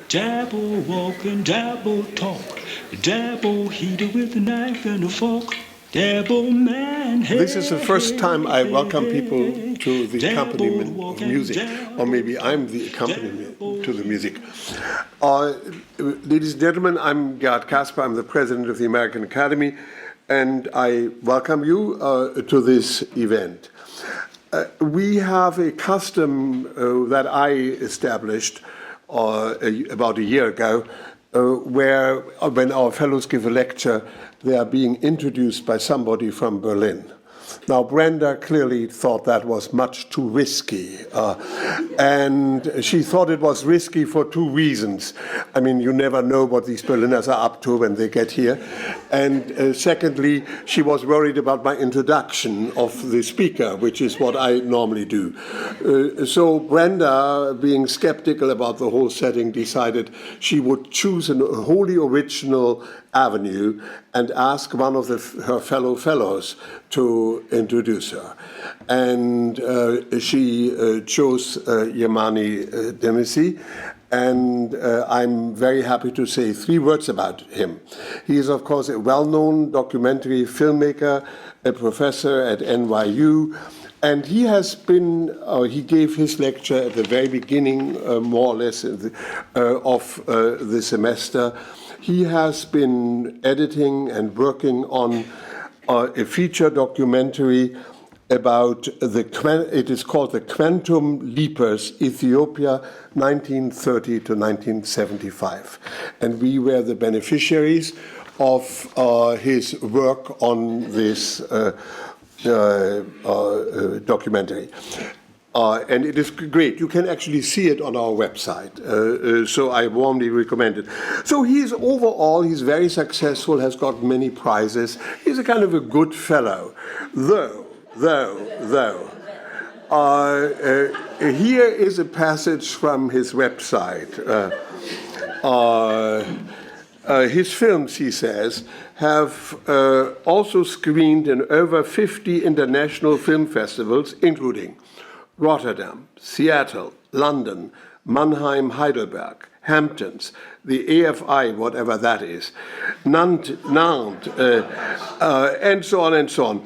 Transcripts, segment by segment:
Dabble walk and dabble talk. Dabble heater with a knife and a fork. Dabble man. This is the first time I welcome people to the accompaniment of music, or maybe I'm the accompaniment to the music. Ladies and gentlemen, I'm Gerd Kasper. I'm the president of the American Academy, and I welcome you to this event. We have a custom that I established about a year ago, where when our fellows give a lecture, they are being introduced by somebody from Berlin. Now, Brenda clearly thought that was much too risky, and she thought it was risky for two reasons. I mean, you never know what these Berliners are up to when they get here. And secondly, she was worried about my introduction of the speaker, which is what I normally do. So Brenda, being skeptical about the whole setting, decided she would choose a wholly original avenue and ask one of her fellow fellows to introduce her. And she chose Yamani Demisi, and I'm very happy to say three words about him. He is, of course, a well-known documentary filmmaker, a professor at NYU, and he has been, he gave his lecture at the very beginning, more or less, of the semester. He has been editing and working on a feature documentary about it is called The Quantum Leapers, Ethiopia, 1930 to 1975. And we were the beneficiaries of his work on this documentary. And it is great. You can actually see it on our website. So I warmly recommend it. So he's very successful, has got many prizes. He's a kind of a good fellow. Though, here is a passage from his website. His films, he says, have also screened in over 50 international film festivals, including Rotterdam, Seattle, London, Mannheim, Heidelberg, Hamptons, the AFI, whatever that is, Nantes, and so on and so on,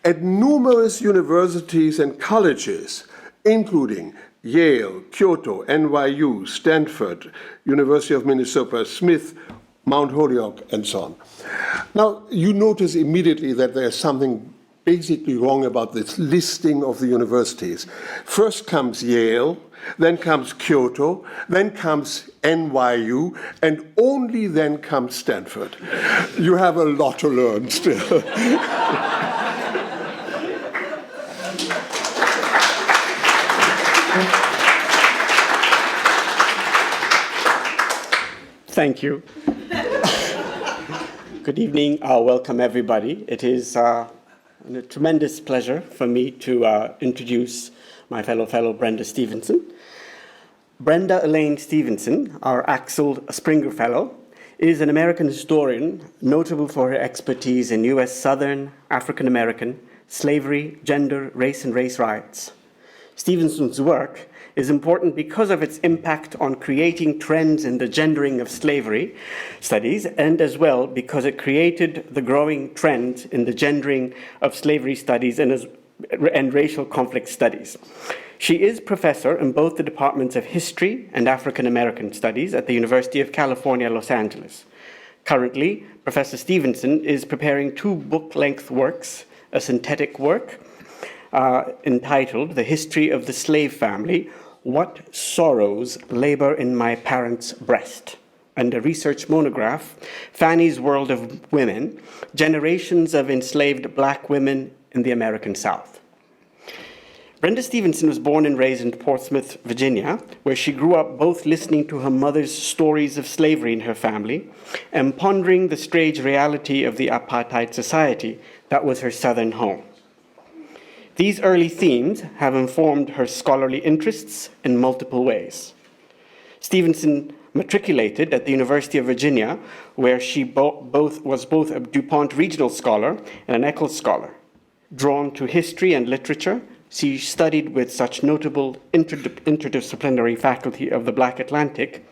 at numerous universities and colleges, including Yale, Kyoto, NYU, Stanford, University of Minnesota, Smith, Mount Holyoke, and so on. Now, you notice immediately that there's something basically wrong about this listing of the universities. First comes Yale, then comes Kyoto, then comes NYU, and only then comes Stanford. You have a lot to learn still. Thank you. Good evening. Welcome, everybody. It is a tremendous pleasure for me to introduce my fellow Brenda Stevenson. Brenda Elaine Stevenson, our Axel Springer Fellow, is an American historian notable for her expertise in U.S. Southern, African American, slavery, gender, race, and race riots. Stevenson's work is important because of its impact on creating trends in the gendering of slavery studies, and as well because it created the growing trend in the gendering of slavery studies and racial conflict studies. She is professor in both the departments of history and African American studies at the University of California, Los Angeles. Currently, Professor Stevenson is preparing two book-length works, a synthetic work entitled The History of the Slave Family, What Sorrows Labor in My Parents' Breast, and a research monograph, Fanny's World of Women, Generations of Enslaved Black Women in the American South. Brenda Stevenson was born and raised in Portsmouth, Virginia, where she grew up both listening to her mother's stories of slavery in her family and pondering the strange reality of the apartheid society that was her Southern home. These early themes have informed her scholarly interests in multiple ways. Stevenson matriculated at the University of Virginia, where she was both a DuPont Regional Scholar and an Eccles Scholar. Drawn to history and literature, she studied with such notable interdisciplinary faculty of the Black Atlantic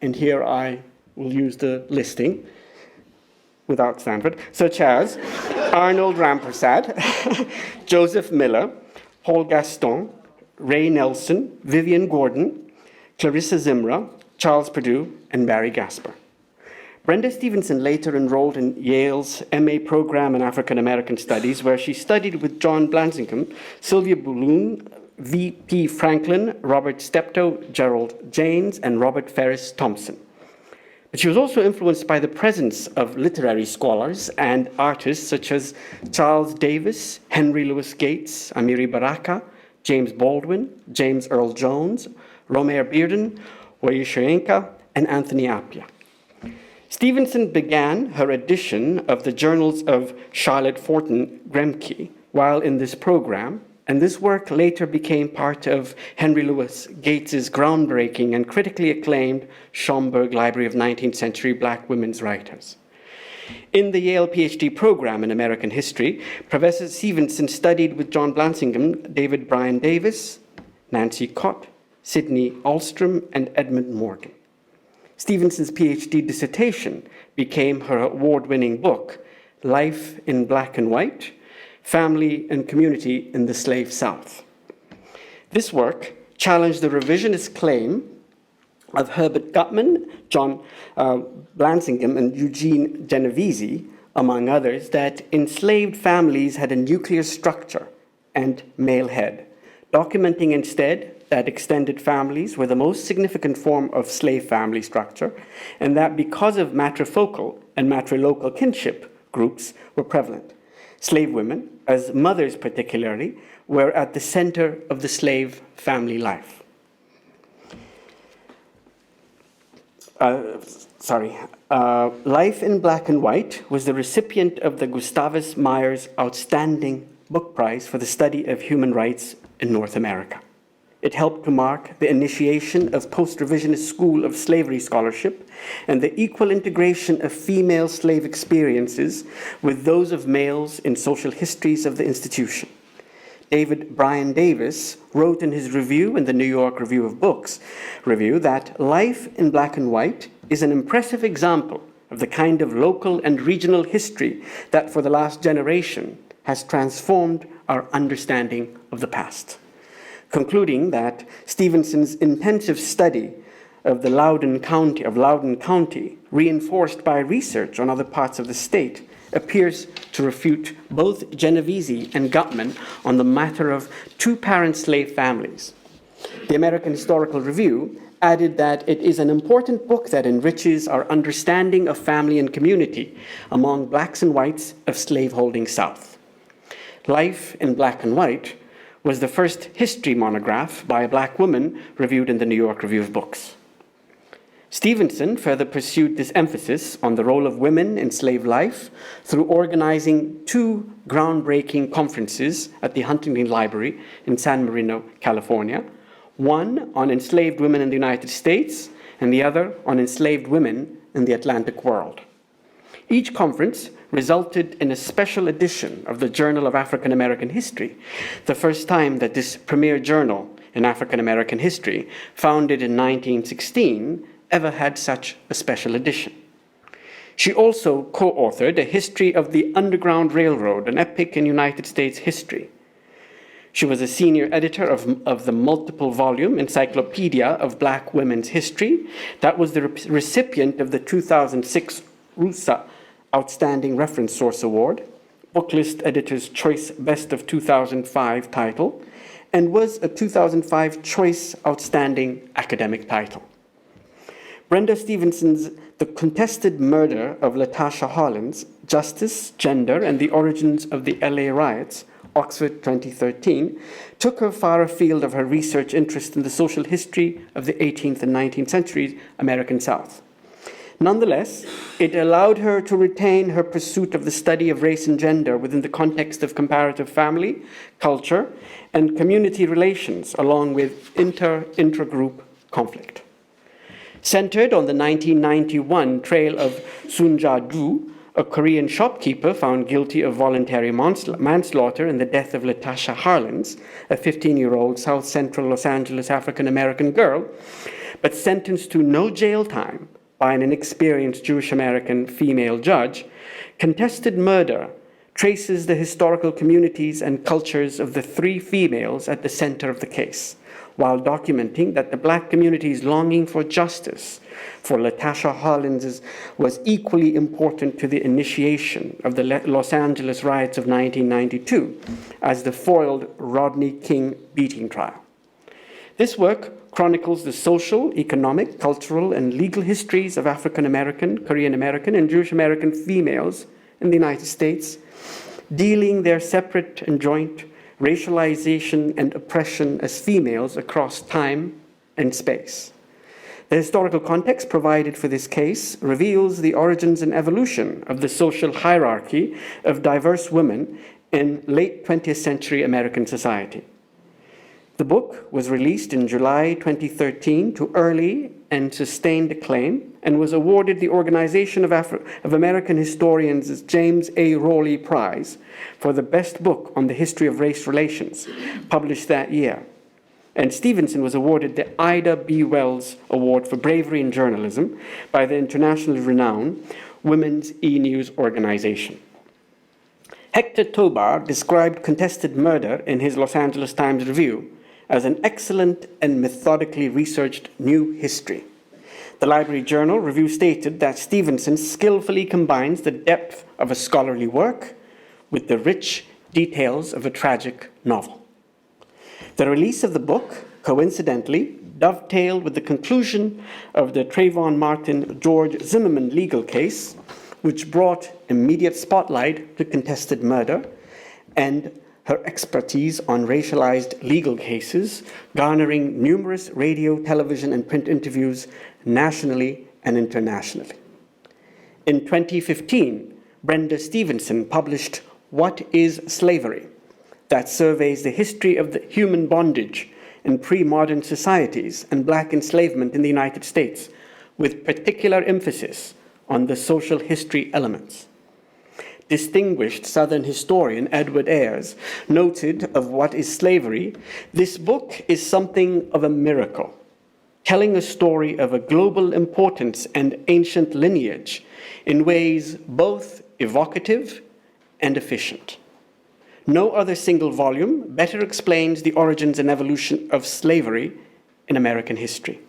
and here I will use the listing without Stanford, such as Arnold Rampersad, Joseph Miller, Paul Gaston, Ray Nelson, Vivian Gordon, Clarissa Zimra, Charles Perdue, and Barry Gasper. Brenda Stevenson later enrolled in Yale's MA program in African American Studies, where she studied with John Blansingham, Sylvia Boulogne, V.P. Franklin, Robert Steptoe, Gerald Janes, and Robert Ferris Thompson. But she was also influenced by the presence of literary scholars and artists such as Charles Davis, Henry Louis Gates, Amiri Baraka, James Baldwin, James Earl Jones, Romer Bearden, Wayeshayenka, and Anthony Appiah. Stevenson began her edition of the journals of Charlotte Fortin Gremke while in this program, and this work later became part of Henry Louis Gates's groundbreaking and critically acclaimed Schomburg Library of 19th Century Black Women's Writers. In the Yale PhD program in American History, Professor Stevenson studied with John Blansingham, David Bryan Davis, Nancy Cott, Sidney Alstrom, and Edmund Morgan. Stevenson's PhD dissertation became her award-winning book, Life in Black and White, Family and Community in the Slave South. This work challenged the revisionist claim of Herbert Gutman, John Blansingham, and Eugene Genovese, among others, that enslaved families had a nuclear structure and male head, documenting instead that extended families were the most significant form of slave family structure, and that because of matrifocal and matrilocal kinship groups were prevalent. Slave women, as mothers particularly, were at the center of the slave family life. Life in Black and White was the recipient of the Gustavus Myers Outstanding Book Prize for the study of human rights in North America. It helped to mark the initiation of post-revisionist school of slavery scholarship and the equal integration of female slave experiences with those of males in social histories of the institution. David Bryan Davis wrote in his review in the New York Review of Books review that Life in Black and White is an impressive example of the kind of local and regional history that for the last generation has transformed our understanding of the past. Concluding that Stevenson's intensive study of Loudoun County, reinforced by research on other parts of the state, appears to refute both Genovese and Gutman on the matter of two-parent slave families. The American Historical Review added that it is an important book that enriches our understanding of family and community among blacks and whites of slaveholding South. Life in Black and White was the first history monograph by a black woman reviewed in the New York Review of Books. Stevenson further pursued this emphasis on the role of women in slave life through organizing two groundbreaking conferences at the Huntington Library in San Marino, California, one on enslaved women in the United States and the other on enslaved women in the Atlantic world. Each conference resulted in a special edition of the Journal of African American History, the first time that this premier journal in African American history, founded in 1916, ever had such a special edition. She also co-authored A History of the Underground Railroad, an epic in United States history. She was a senior editor of the multiple-volume Encyclopedia of Black Women's History that was the recipient of the 2006 RUSA Outstanding Reference Source Award, Booklist Editor's Choice Best of 2005 title, and was a 2005 Choice Outstanding Academic title. Brenda Stevenson's The Contested Murder of Latasha Hollins, Justice, Gender, and the Origins of the LA Riots, Oxford 2013, took her far afield of her research interest in the social history of the 18th and 19th centuries American South. Nonetheless, it allowed her to retain her pursuit of the study of race and gender within the context of comparative family, culture, and community relations, along with intra-group conflict. Centered on the 1991 trial of Sunja Du, a Korean shopkeeper found guilty of voluntary manslaughter in the death of Latasha Harlins, a 15-year-old South Central Los Angeles African-American girl, but sentenced to no jail time by an inexperienced Jewish-American female judge, Contested Murder traces the historical communities and cultures of the three females at the center of the case, while documenting that the Black community's longing for justice for Latasha Hollins was equally important to the initiation of the Los Angeles riots of 1992 as the foiled Rodney King beating trial. This work chronicles the social, economic, cultural, and legal histories of African American, Korean American, and Jewish American females in the United States, dealing their separate and joint racialization and oppression as females across time and space. The historical context provided for this case reveals the origins and evolution of the social hierarchy of diverse women in late 20th century American society. The book was released in July 2013 to early and sustained acclaim and was awarded the Organization of American Historians' James A. Rowley Prize for the best book on the history of race relations, published that year. And Stevenson was awarded the Ida B. Wells Award for Bravery in Journalism by the internationally renowned Women's E-News organization. Hector Tobar described Contested Murder in his Los Angeles Times Review as an excellent and methodically researched new history. The Library Journal review stated that Stevenson skillfully combines the depth of a scholarly work with the rich details of a tragic novel. The release of the book, coincidentally, dovetailed with the conclusion of the Trayvon Martin-George Zimmerman legal case, which brought immediate spotlight to Contested Murder and her expertise on racialized legal cases, garnering numerous radio, television, and print interviews nationally and internationally. In 2015, Brenda Stevenson published What is Slavery? That surveys the history of the human bondage in pre-modern societies and Black enslavement in the United States, with particular emphasis on the social history elements. Distinguished Southern historian Edward Ayers noted of What is Slavery, this book is something of a miracle, telling a story of a global importance and ancient lineage in ways both evocative and efficient. No other single volume better explains the origins and evolution of slavery in American history.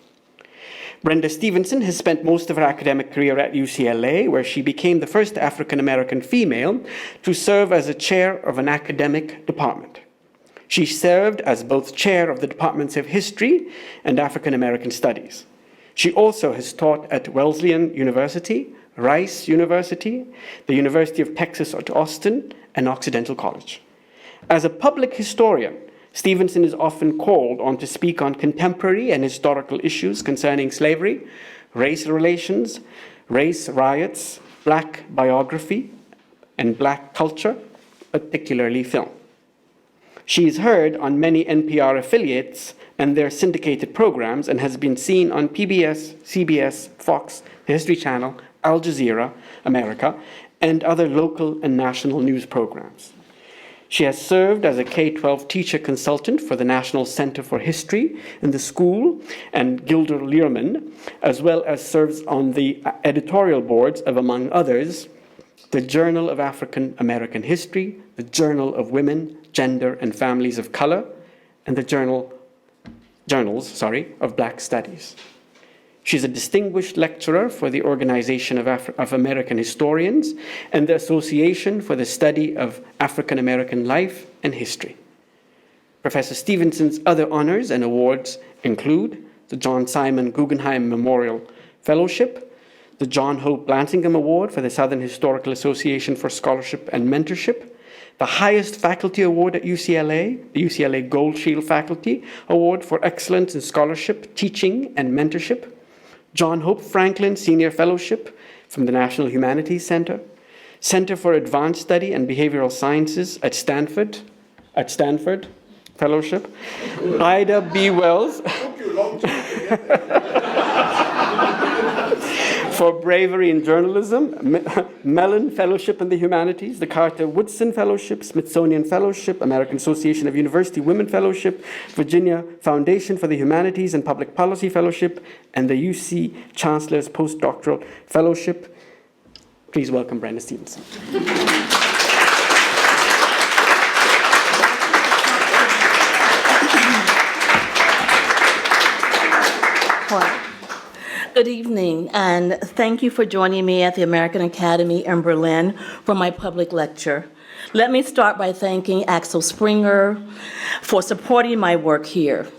Brenda Stevenson has spent most of her academic career at UCLA, where she became the first African-American female to serve as a chair of an academic department. She served as both chair of the Departments of History and African-American Studies. She also has taught at Wesleyan University, Rice University, the University of Texas at Austin, and Occidental College. As a public historian, Stevenson is often called on to speak on contemporary and historical issues concerning slavery, race relations, race riots, Black biography, and Black culture, particularly film. She is heard on many NPR affiliates and their syndicated programs and has been seen on PBS, CBS, Fox, the History Channel, Al Jazeera, America, and other local and national news programs. She has served as a K-12 teacher consultant for the National Center for History in the school and Gilder Lehrman, as well as serves on the editorial boards of, among others, the Journal of African American History, the Journal of Women, Gender, and Families of Color, and the Journals of Black Studies. She's a distinguished lecturer for the Organization of American Historians and the Association for the Study of African American Life and History. Professor Stevenson's other honors and awards include the John Simon Guggenheim Memorial Fellowship, the John Hope Blantingham Award for the Southern Historical Association for Scholarship and Mentorship, the highest faculty award at UCLA, the UCLA Gold Shield Faculty Award for Excellence in Scholarship, Teaching, and Mentorship, John Hope Franklin Senior Fellowship from the National Humanities Center, Center for Advanced Study and Behavioral Sciences at Stanford Fellowship, Ida B. Wells For bravery in journalism, Mellon Fellowship in the Humanities, the Carter Woodson Fellowship, Smithsonian Fellowship, American Association of University Women Fellowship, Virginia Foundation for the Humanities and Public Policy Fellowship, and the UC Chancellor's Postdoctoral Fellowship. Please welcome Brenda Stevenson. Good evening, and thank you for joining me at the American Academy in Berlin for my public lecture. Let me start by thanking Axel Springer for supporting my work here.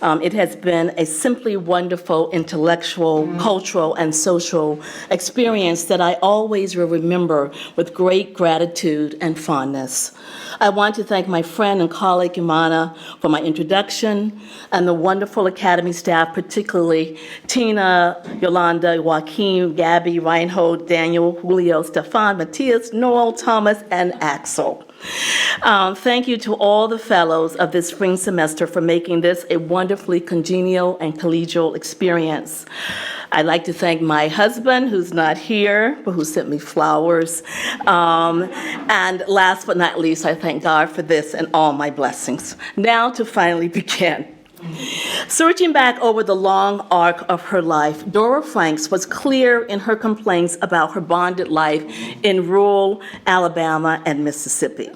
It has been a simply wonderful intellectual, cultural, and social experience that I always will remember with great gratitude and fondness. I want to thank my friend and colleague Imana for my introduction, and the wonderful Academy staff, particularly Tina, Yolanda, Joaquin, Gabby, Reinhold, Daniel, Julio, Stefan, Matthias, Noel, Thomas, and Axel. Thank you to all the fellows of this spring semester for making this a wonderfully congenial and collegial experience. I'd like to thank my husband, who's not here, but who sent me flowers. And last but not least, I thank God for this and all my blessings. Now to finally begin. Searching back over the long arc of her life, Dora Franks was clear in her complaints about her bonded life in rural Alabama and Mississippi.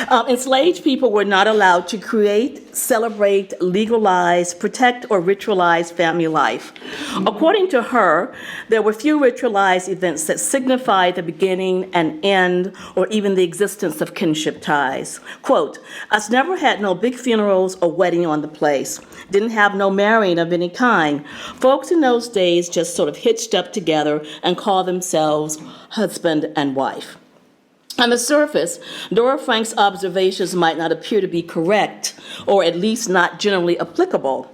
Enslaved people were not allowed to create, celebrate, legalize, protect, or ritualize family life. According to her, there were few ritualized events that signified the beginning and end, or even the existence of kinship ties. Quote, "Us never had no big funerals or wedding on the place. Didn't have no marrying of any kind. Folks in those days just sort of hitched up together and called themselves husband and wife." On the surface, Dora Frank's observations might not appear to be correct, or at least not generally applicable.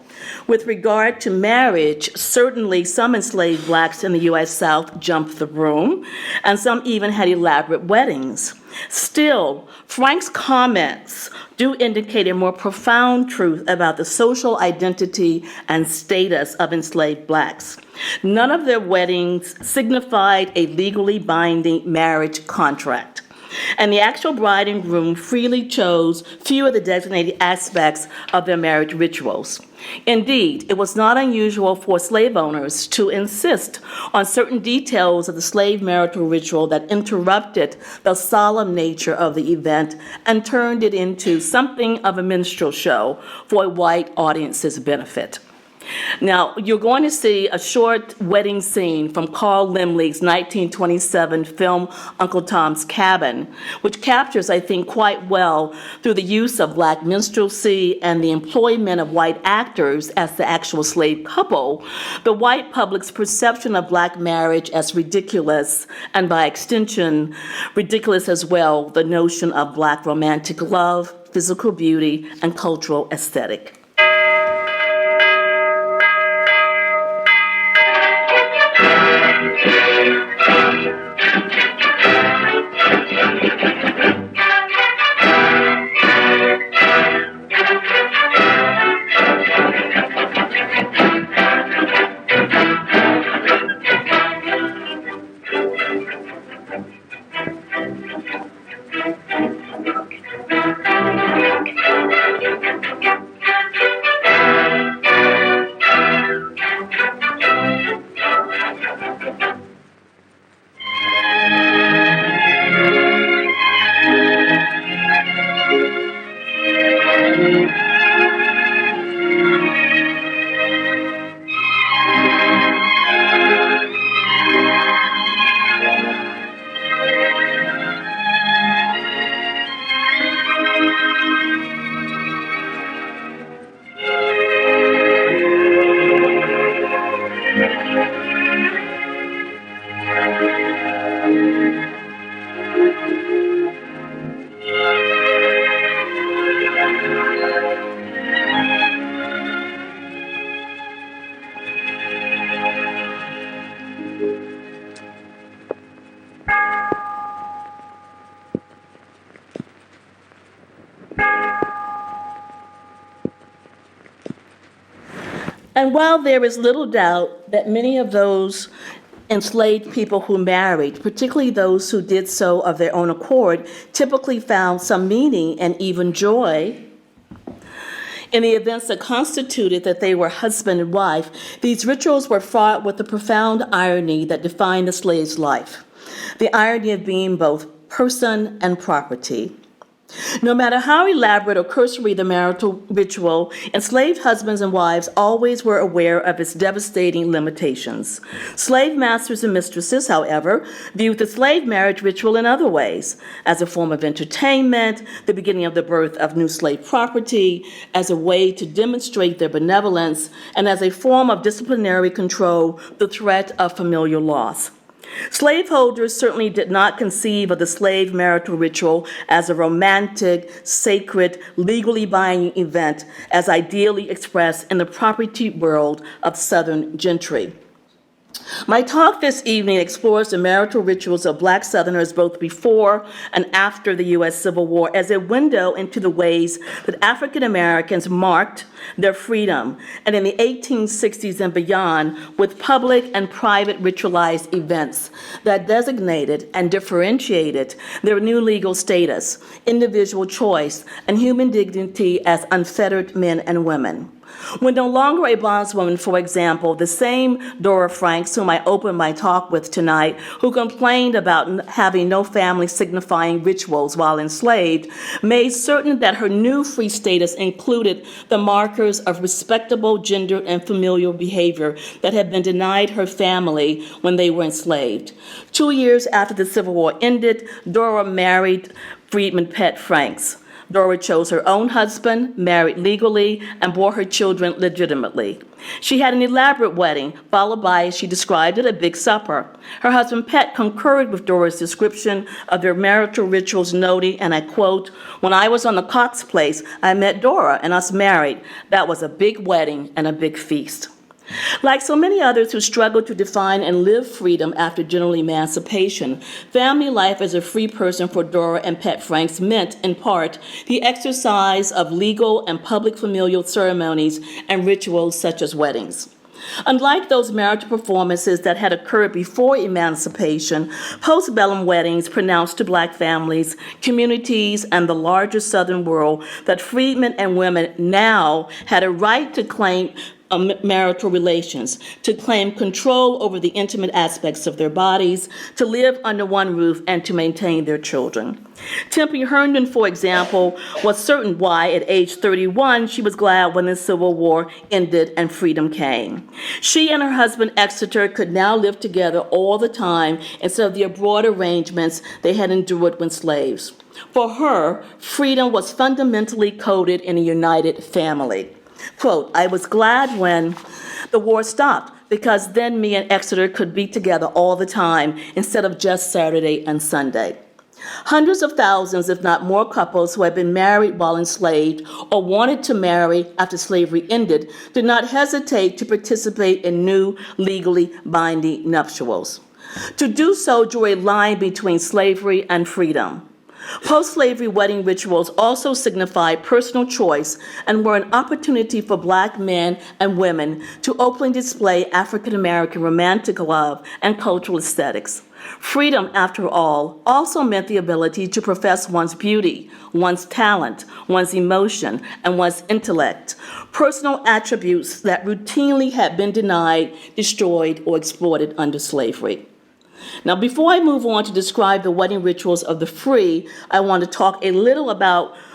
With regard to marriage, certainly some enslaved blacks in the U.S. South jumped the broom, and some even had elaborate weddings. Still, Frank's comments do indicate a more profound truth about the social identity and status of enslaved blacks. None of their weddings signified a legally binding marriage contract, and the actual bride and groom freely chose few of the designated aspects of their marriage rituals. Indeed, it was not unusual for slave owners to insist on certain details of the slave marital ritual that interrupted the solemn nature of the event and turned it into something of a minstrel show for a white audience's benefit. Now, you're going to see a short wedding scene from Carl Laemmle's 1927 film Uncle Tom's Cabin, which captures, I think, quite well, through the use of black minstrelsy and the employment of white actors as the actual slave couple, the white public's perception of black marriage as ridiculous, and by extension, ridiculous as well, the notion of black romantic love, physical beauty, and cultural aesthetic. And while there is little doubt that many of those Enslaved people who married, particularly those who did so of their own accord, typically found some meaning and even joy in the events that constituted that they were husband and wife. These rituals were fraught with the profound irony that defined the slave's life, the irony of being both person and property. No matter how elaborate or cursory the marital ritual, enslaved husbands and wives always were aware of its devastating limitations. Slave masters and mistresses, however, viewed the slave marriage ritual in other ways, as a form of entertainment, the beginning of the birth of new slave property, as a way to demonstrate their benevolence, and as a form of disciplinary control, the threat of familial loss. Slaveholders certainly did not conceive of the slave marital ritual as a romantic, sacred, legally binding event as ideally expressed in the property world of Southern gentry. My talk this evening explores the marital rituals of Black Southerners both before and after the U.S. Civil War as a window into the ways that African Americans marked their freedom, and in the 1860s and beyond, with public and private ritualized events that designated and differentiated their new legal status, individual choice, and human dignity as unfettered men and women. When no longer a bondswoman, for example, the same Dora Franks, whom I opened my talk with tonight, who complained about having no family signifying rituals while enslaved, made certain that her new free status included the markers of respectable gender and familial behavior that had been denied her family when they were enslaved. 2 years after the Civil War ended, Dora married freedman Pet Franks. Dora chose her own husband, married legally, and bore her children legitimately. She had an elaborate wedding, followed by, as she described it, a big supper. Her husband, Pet, concurred with Dora's description of their marital rituals, noting, and I quote, "When I was on the Cox place, I met Dora and us married. That was a big wedding and a big feast." Like so many others who struggled to define and live freedom after general emancipation, family life as a free person for Dora and Pet Franks meant, in part, the exercise of legal and public familial ceremonies and rituals such as weddings. Unlike those marital performances that had occurred before emancipation, postbellum weddings pronounced to Black families, communities, and the larger Southern world that freedmen and women now had a right to claim marital relations, to claim control over the intimate aspects of their bodies, to live under one roof, and to maintain their children. Tempe Herndon, for example, was certain why, at age 31, she was glad when the Civil War ended and freedom came. She and her husband, Exeter, could now live together all the time instead of the abroad arrangements they had endured when slaves. For her, freedom was fundamentally coded in a united family. Quote, "I was glad when the war stopped because then me and Exeter could be together all the time instead of just Saturday and Sunday." Hundreds of thousands, if not more, couples who had been married while enslaved or wanted to marry after slavery ended did not hesitate to participate in new legally binding nuptials. To do so drew a line between slavery and freedom. Post-slavery wedding rituals also signified personal choice and were an opportunity for Black men and women to openly display African-American romantic love and cultural aesthetics. Freedom, after all, also meant the ability to profess one's beauty, one's talent, one's emotion, and one's intellect, personal attributes that routinely had been denied, destroyed, or exploited under slavery. Now, before I move on to describe the wedding rituals of the free, I want to talk a little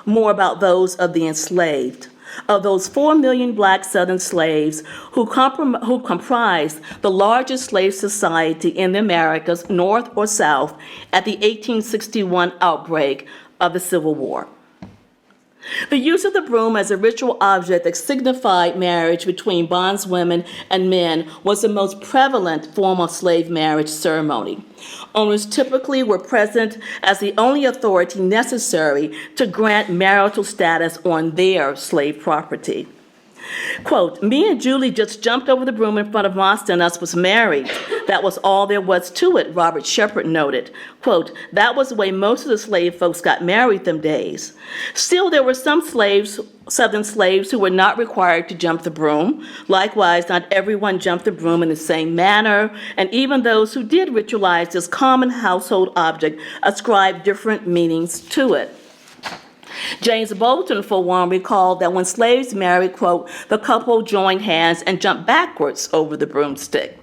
more about those of the enslaved. Of those 4 million Black Southern slaves who comprised the largest slave society in the Americas, North or South, at the 1861 outbreak of the Civil War. The use of the broom as a ritual object that signified marriage between bondswomen and men was the most prevalent form of slave marriage ceremony. Owners typically were present as the only authority necessary to grant marital status on their slave property. Quote, "Me and Julie just jumped over the broom in front of Master and us was married. That was all there was to it, Robert Shepard noted. Quote, that was the way most of the slave folks got married them days. Still, there were some Southern slaves who were not required to jump the broom. Likewise, not everyone jumped the broom in the same manner, and even those who did ritualize this common household object ascribed different meanings to it. James Bolton, for one, recalled that when slaves married, quote, the couple joined hands and jumped backwards over the broomstick.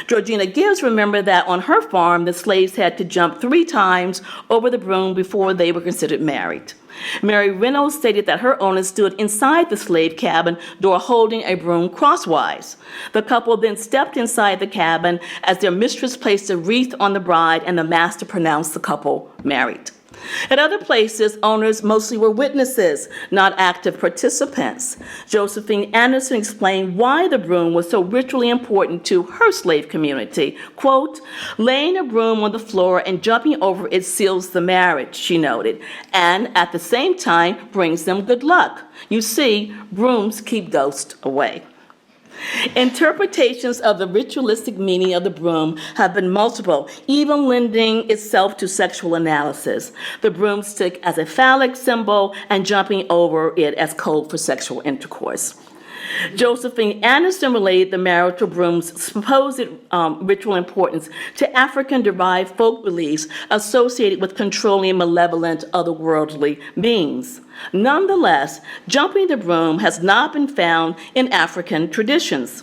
Georgina Gibbs remembered that on her farm, the slaves had to jump 3 times over the broom before they were considered married. Mary Reynolds stated that her owner stood inside the slave cabin door holding a broom crosswise. The couple then stepped inside the cabin as their mistress placed a wreath on the bride and the master pronounced the couple married. At other places, owners mostly were witnesses, not active participants. Josephine Anderson explained why the broom was so ritually important to her slave community. Quote, laying a broom on the floor and jumping over it seals the marriage, she noted, and at the same time brings them good luck. You see, brooms keep ghosts away. Interpretations of the ritualistic meaning of the broom have been multiple, even lending itself to sexual analysis. The broomstick as a phallic symbol and jumping over it as code for sexual intercourse. Josephine Anderson related the marital broom's supposed ritual importance to African-derived folk beliefs associated with controlling malevolent otherworldly beings. Nonetheless, jumping the broom has not been found in African traditions.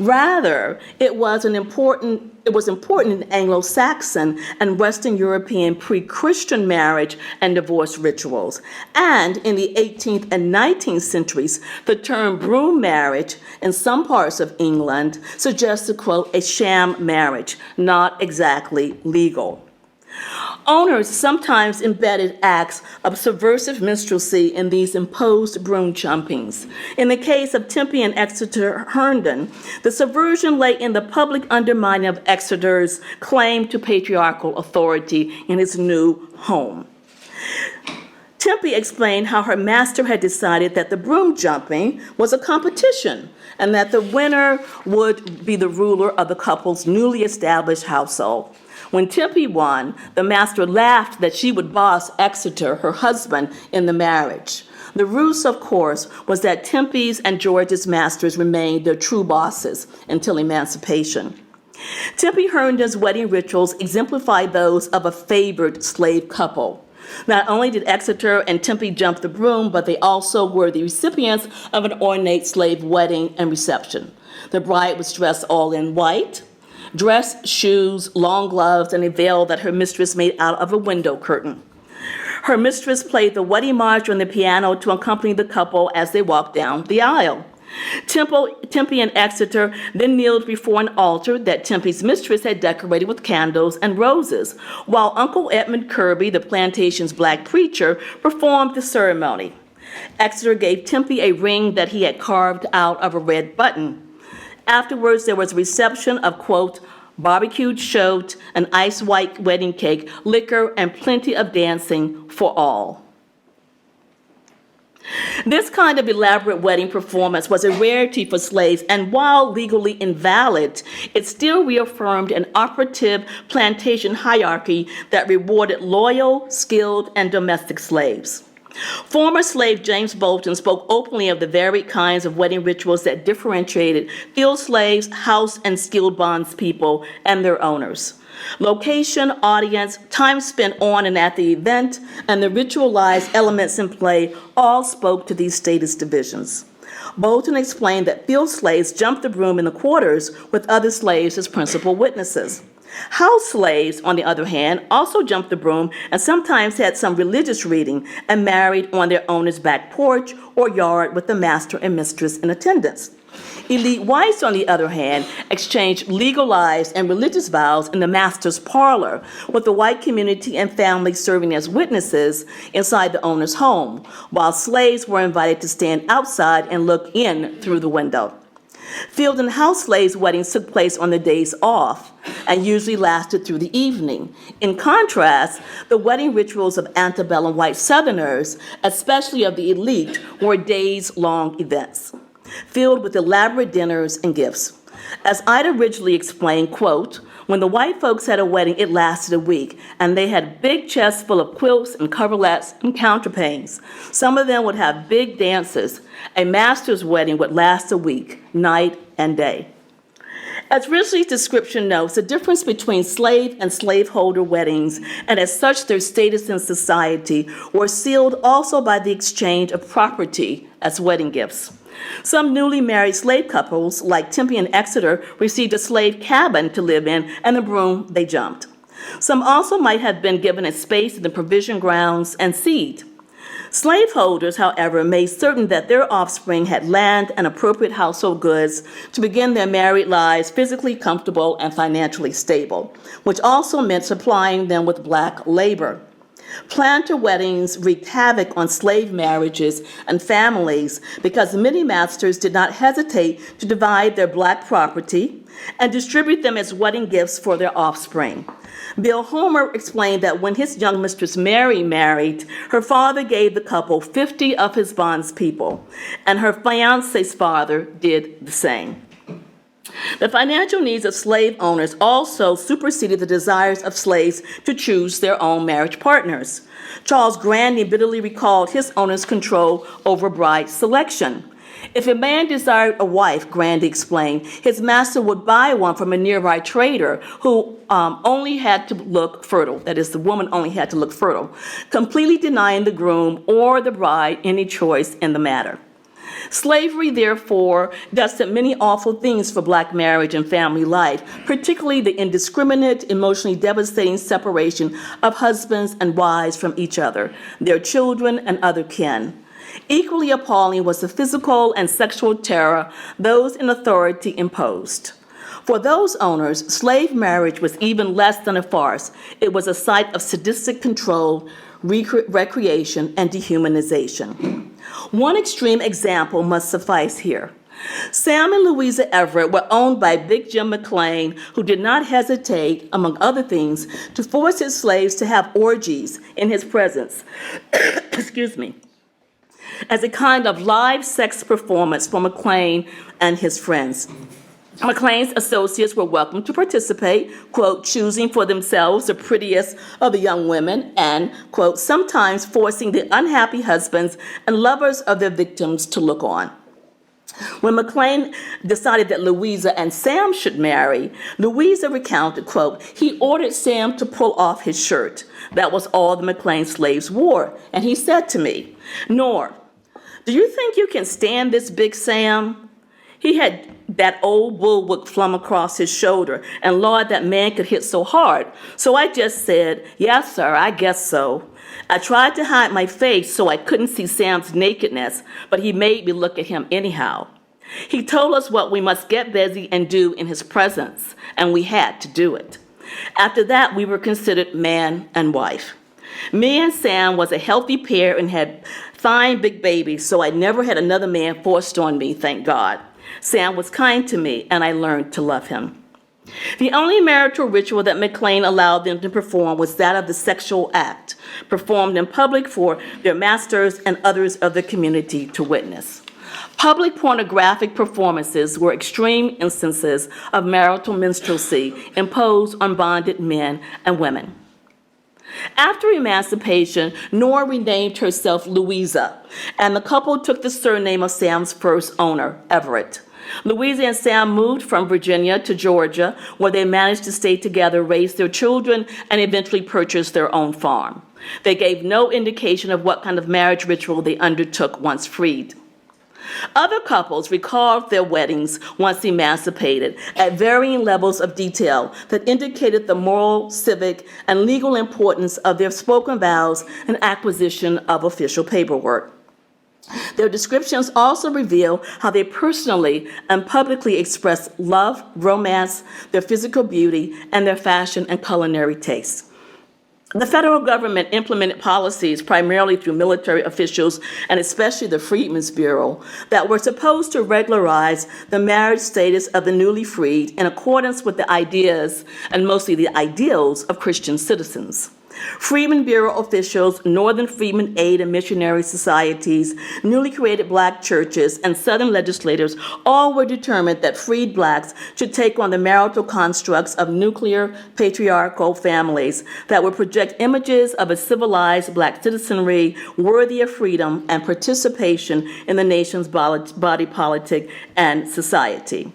Rather, it was important in Anglo-Saxon and Western European pre-Christian marriage and divorce rituals. And in the 18th and 19th centuries, the term broom marriage in some parts of England suggests, quote, a sham marriage, not exactly legal. Owners sometimes embedded acts of subversive minstrelsy in these imposed broom jumpings. In the case of Tempe and Exeter Herndon, the subversion lay in the public undermining of Exeter's claim to patriarchal authority in his new home. Tempe explained how her master had decided that the broom jumping was a competition and that the winner would be the ruler of the couple's newly established household. When Tempe won, the master laughed that she would boss Exeter, her husband, in the marriage. The ruse, of course, was that Tempe's and George's masters remained their true bosses until emancipation. Tempe Herndon's wedding rituals exemplify those of a favored slave couple. Not only did Exeter and Tempe jump the broom, but they also were the recipients of an ornate slave wedding and reception. The bride was dressed all in white, dress, shoes, long gloves, and a veil that her mistress made out of a window curtain. Her mistress played the wedding march on the piano to accompany the couple as they walked down the aisle. Tempe and Exeter then kneeled before an altar that Tempe's mistress had decorated with candles and roses, while Uncle Edmund Kirby, the plantation's black preacher, performed the ceremony. Exeter gave Tempe a ring that he had carved out of a red button. Afterwards, there was a reception of, quote, barbecued shoat, an ice white wedding cake, liquor, and plenty of dancing for all. This kind of elaborate wedding performance was a rarity for slaves, and while legally invalid, it still reaffirmed an operative plantation hierarchy that rewarded loyal, skilled, and domestic slaves. Former slave James Bolton spoke openly of the varied kinds of wedding rituals that differentiated field slaves, house and skilled bondspeople, and their owners. Location, audience, time spent on and at the event, and the ritualized elements in play all spoke to these status divisions. Bolton explained that field slaves jumped the broom in the quarters with other slaves as principal witnesses. House slaves, on the other hand, also jumped the broom and sometimes had some religious reading and married on their owner's back porch or yard with the master and mistress in attendance. Elite whites, on the other hand, exchanged legalized and religious vows in the master's parlor, with the white community and family serving as witnesses inside the owner's home, while slaves were invited to stand outside and look in through the window. Field and house slaves' weddings took place on the days off and usually lasted through the evening. In contrast, the wedding rituals of antebellum white Southerners, especially of the elite, were days-long events, filled with elaborate dinners and gifts. As Ida Ridgely explained, quote, when the white folks had a wedding, it lasted a week, and they had big chests full of quilts and coverlets and counterpanes. Some of them would have big dances. A master's wedding would last a week, night and day. As Ridgely's description notes, the difference between slave and slaveholder weddings, and as such their status in society, were sealed also by the exchange of property as wedding gifts. Some newly married slave couples, like Tempe and Exeter, received a slave cabin to live in and a broom they jumped. Some also might have been given a space in the provision grounds and seed. Slaveholders, however, made certain that their offspring had land and appropriate household goods to begin their married lives physically comfortable and financially stable, which also meant supplying them with black labor. Planter weddings wreaked havoc on slave marriages and families because many masters did not hesitate to divide their black property and distribute them as wedding gifts for their offspring. Bill Homer explained that when his young mistress Mary married, her father gave the couple 50 of his bondspeople, and her fiance's father did the same. The financial needs of slave owners also superseded the desires of slaves to choose their own marriage partners. Charles Grandy bitterly recalled his owner's control over bride selection. If a man desired a wife, Grandy explained, his master would buy one from a nearby trader who only had to look fertile. That is, the woman only had to look fertile, completely denying the groom or the bride any choice in the matter. Slavery, therefore, did many awful things for black marriage and family life, particularly the indiscriminate, emotionally devastating separation of husbands and wives from each other, their children, and other kin. Equally appalling was the physical and sexual terror those in authority imposed. For those owners, slave marriage was even less than a farce. It was a site of sadistic control, recreation, and dehumanization. One extreme example must suffice here. Sam and Louisa Everett were owned by Big Jim McLean, who did not hesitate, among other things, to force his slaves to have orgies in his presence. Excuse me. As a kind of live sex performance for McLean and his friends. McLean's associates were welcome to participate, quote, choosing for themselves the prettiest of the young women and, quote, sometimes forcing the unhappy husbands and lovers of their victims to look on. When McLean decided that Louisa and Sam should marry, Louisa recounted, quote, he ordered Sam to pull off his shirt. That was all the McLean slaves wore. And he said to me, Nor, do you think you can stand this big Sam? He had that old bulwark flung across his shoulder, and Lord, that man could hit so hard. So I just said, yes, sir, I guess so. I tried to hide my face so I couldn't see Sam's nakedness, but he made me look at him anyhow. He told us what we must get busy and do in his presence, and we had to do it. After that, we were considered man and wife. Me and Sam was a healthy pair and had fine big babies, so I never had another man forced on me, thank God. Sam was kind to me, and I learned to love him. The only marital ritual that McLean allowed them to perform was that of the sexual act, performed in public for their masters and others of the community to witness. Public pornographic performances were extreme instances of marital minstrelsy imposed on bonded men and women. After emancipation, Nora renamed herself Louisa, and the couple took the surname of Sam's first owner, Everett. Louisa and Sam moved from Virginia to Georgia, where they managed to stay together, raise their children, and eventually purchase their own farm. They gave no indication of what kind of marriage ritual they undertook once freed. Other couples recalled their weddings once emancipated at varying levels of detail that indicated the moral, civic, and legal importance of their spoken vows and acquisition of official paperwork. Their descriptions also reveal how they personally and publicly expressed love, romance, their physical beauty, and their fashion and culinary tastes. The federal government implemented policies primarily through military officials and especially the Freedmen's Bureau that were supposed to regularize the marriage status of the newly freed in accordance with the ideas and mostly the ideals of Christian citizens. Freedmen Bureau officials, Northern Freedmen Aid and Missionary Societies, newly created black churches, and Southern legislators all were determined that freed blacks should take on the marital constructs of nuclear patriarchal families that would project images of a civilized black citizenry worthy of freedom and participation in the nation's body politic and society.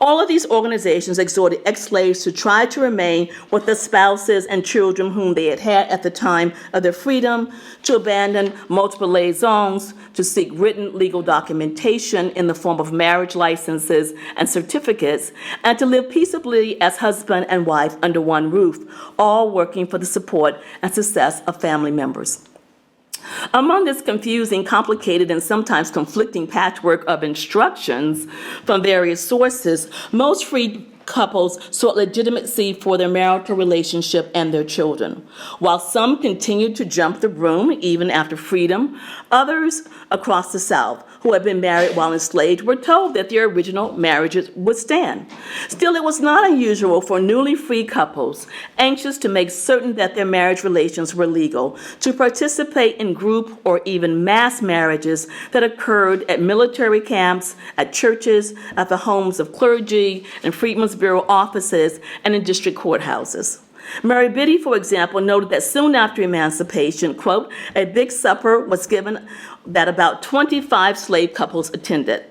All of these organizations exhorted ex-slaves to try to remain with the spouses and children whom they had had at the time of their freedom, to abandon multiple liaisons, to seek written legal documentation in the form of marriage licenses and certificates, and to live peaceably as husband and wife under one roof, all working for the support and success of family members. Among this confusing, complicated, and sometimes conflicting patchwork of instructions from various sources, most freed couples sought legitimacy for their marital relationship and their children. While some continued to jump the broom even after freedom, others across the South who had been married while enslaved were told that their original marriages would stand. Still, it was not unusual for newly free couples, anxious to make certain that their marriage relations were legal, to participate in group or even mass marriages that occurred at military camps, at churches, at the homes of clergy, and Freedmen's Bureau offices, and in district courthouses. Mary Biddy, for example, noted that soon after emancipation, quote, a big supper was given that about 25 slave couples attended.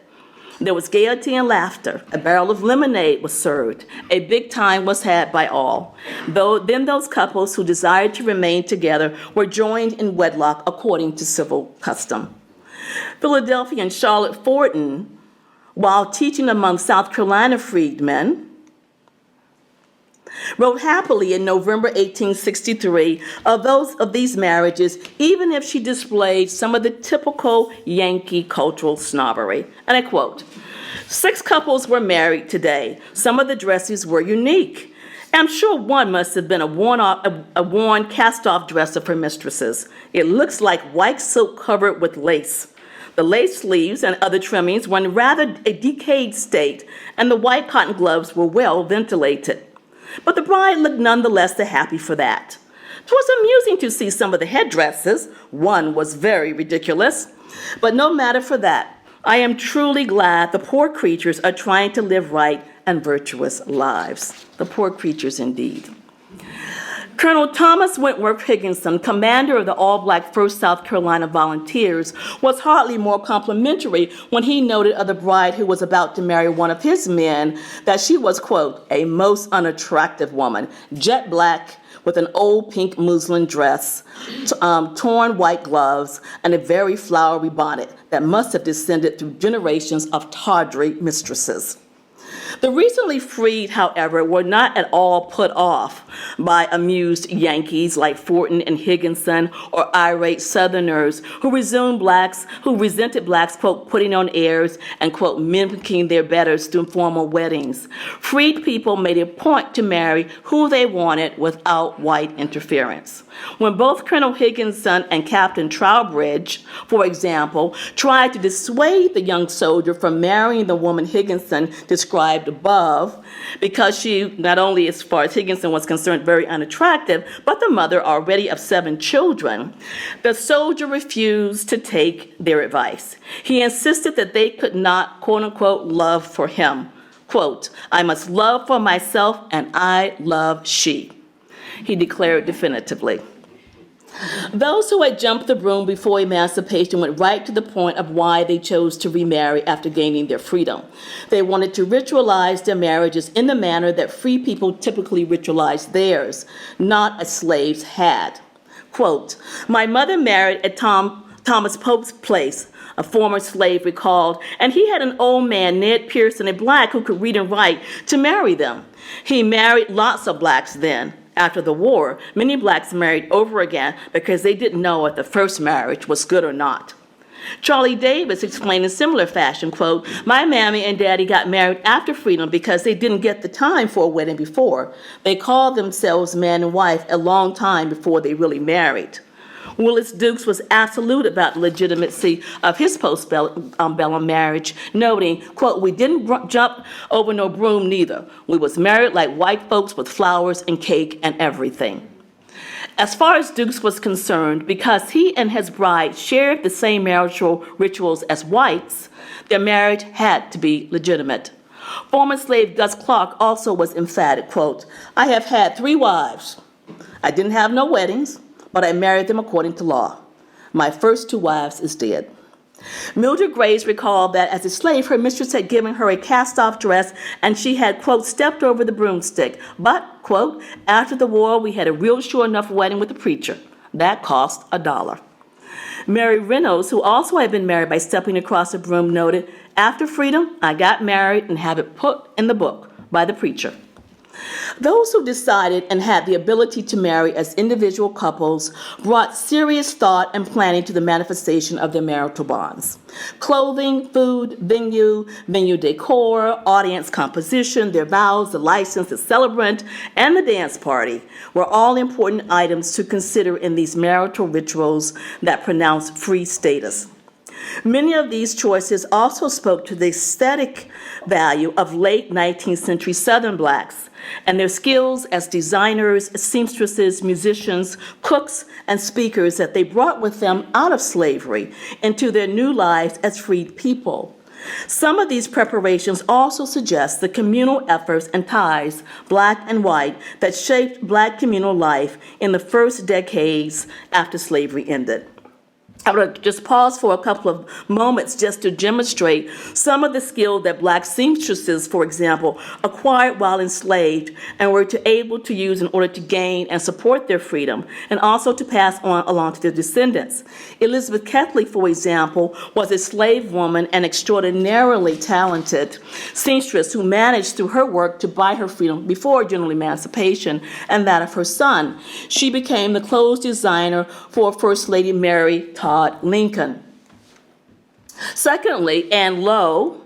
There was gaiety and laughter. A barrel of lemonade was served. A big time was had by all. Then those couples who desired to remain together were joined in wedlock according to civil custom. Philadelphia and Charlotte Fortin, while teaching among South Carolina freedmen, wrote happily in November 1863 of these marriages, even if she displayed some of the typical Yankee cultural snobbery. And I quote, 6 couples were married today. Some of the dresses were unique. I'm sure one must have been a worn cast-off dress of her mistress's. It looks like white silk covered with lace. The lace sleeves and other trimmings were in rather a decayed state, and the white cotton gloves were well ventilated. But the bride looked nonetheless happy for that. 'Twas amusing to see some of the headdresses. One was very ridiculous. But no matter for that. I am truly glad the poor creatures are trying to live right and virtuous lives. The poor creatures indeed. Colonel Thomas Wentworth Higginson, commander of the all-black 1st South Carolina Volunteers, was hardly more complimentary when he noted of the bride who was about to marry one of his men that she was, quote, a most unattractive woman, jet black, with an old pink muslin dress, torn white gloves, and a very flowery bonnet that must have descended through generations of tawdry mistresses. The recently freed, however, were not at all put off by amused Yankees like Fortin and Higginson, or irate Southerners who resented blacks, quote, putting on airs and, quote, mimicking their betters through formal weddings. Freed people made a point to marry who they wanted without white interference. When both Colonel Higginson and Captain Trowbridge, for example, tried to dissuade the young soldier from marrying the woman Higginson described above, because she, not only as far as Higginson was concerned, very unattractive, but the mother already of 7 children, the soldier refused to take their advice. He insisted that they could not, quote unquote, love for him. Quote, I must love for myself and I love she, he declared definitively. Those who had jumped the broom before emancipation went right to the point of why they chose to remarry after gaining their freedom. They wanted to ritualize their marriages in the manner that free people typically ritualized theirs, not as slaves had. Quote, my mother married at Thomas Pope's place, a former slave recalled, and he had an old man, Ned Pearson, a black who could read and write, to marry them. He married lots of blacks then. After the war, many blacks married over again because they didn't know if the first marriage was good or not. Charlie Davis explained in similar fashion, quote, my mammy and daddy got married after freedom because they didn't get the time for a wedding before. They called themselves man and wife a long time before they really married. Willis Dukes was absolute about the legitimacy of his post-bellum marriage, noting, quote, we didn't jump over no broom neither. We was married like white folks with flowers and cake and everything. As far as Dukes was concerned, because he and his bride shared the same marital rituals as whites, their marriage had to be legitimate. Former slave Gus Clark also was emphatic, quote, "I have had 3 wives. I didn't have no weddings, but I married them according to law. My first 2 wives is dead." Mildred Grace recalled that as a slave, her mistress had given her a cast-off dress and she had, quote, "stepped over the broomstick. But, quote, after the war, we had a real sure enough wedding with the preacher. That cost $1. Mary Reynolds, who also had been married by stepping across a broom, noted, "After freedom, I got married and have it put in the book by the preacher." Those who decided and had the ability to marry as individual couples brought serious thought and planning to the manifestation of their marital bonds. Clothing, food, venue decor, audience composition, their vows, the license, the celebrant, and the dance party were all important items to consider in these marital rituals that pronounce free status. Many of these choices also spoke to the aesthetic value of late 19th century Southern Blacks and their skills as designers, seamstresses, musicians, cooks, and speakers that they brought with them out of slavery into their new lives as freed people. Some of these preparations also suggest the communal efforts and ties, Black and white, that shaped Black communal life in the first decades after slavery ended. I would just pause for a couple of moments just to demonstrate some of the skill that Black seamstresses, for example, acquired while enslaved and were able to use in order to gain and support their freedom, and also to pass on along to their descendants. Elizabeth Ketley, for example, was a slave woman and extraordinarily talented seamstress who managed through her work to buy her freedom before general emancipation and that of her son. She became the clothes designer for First Lady Mary Todd Lincoln. Secondly, Anne Lowe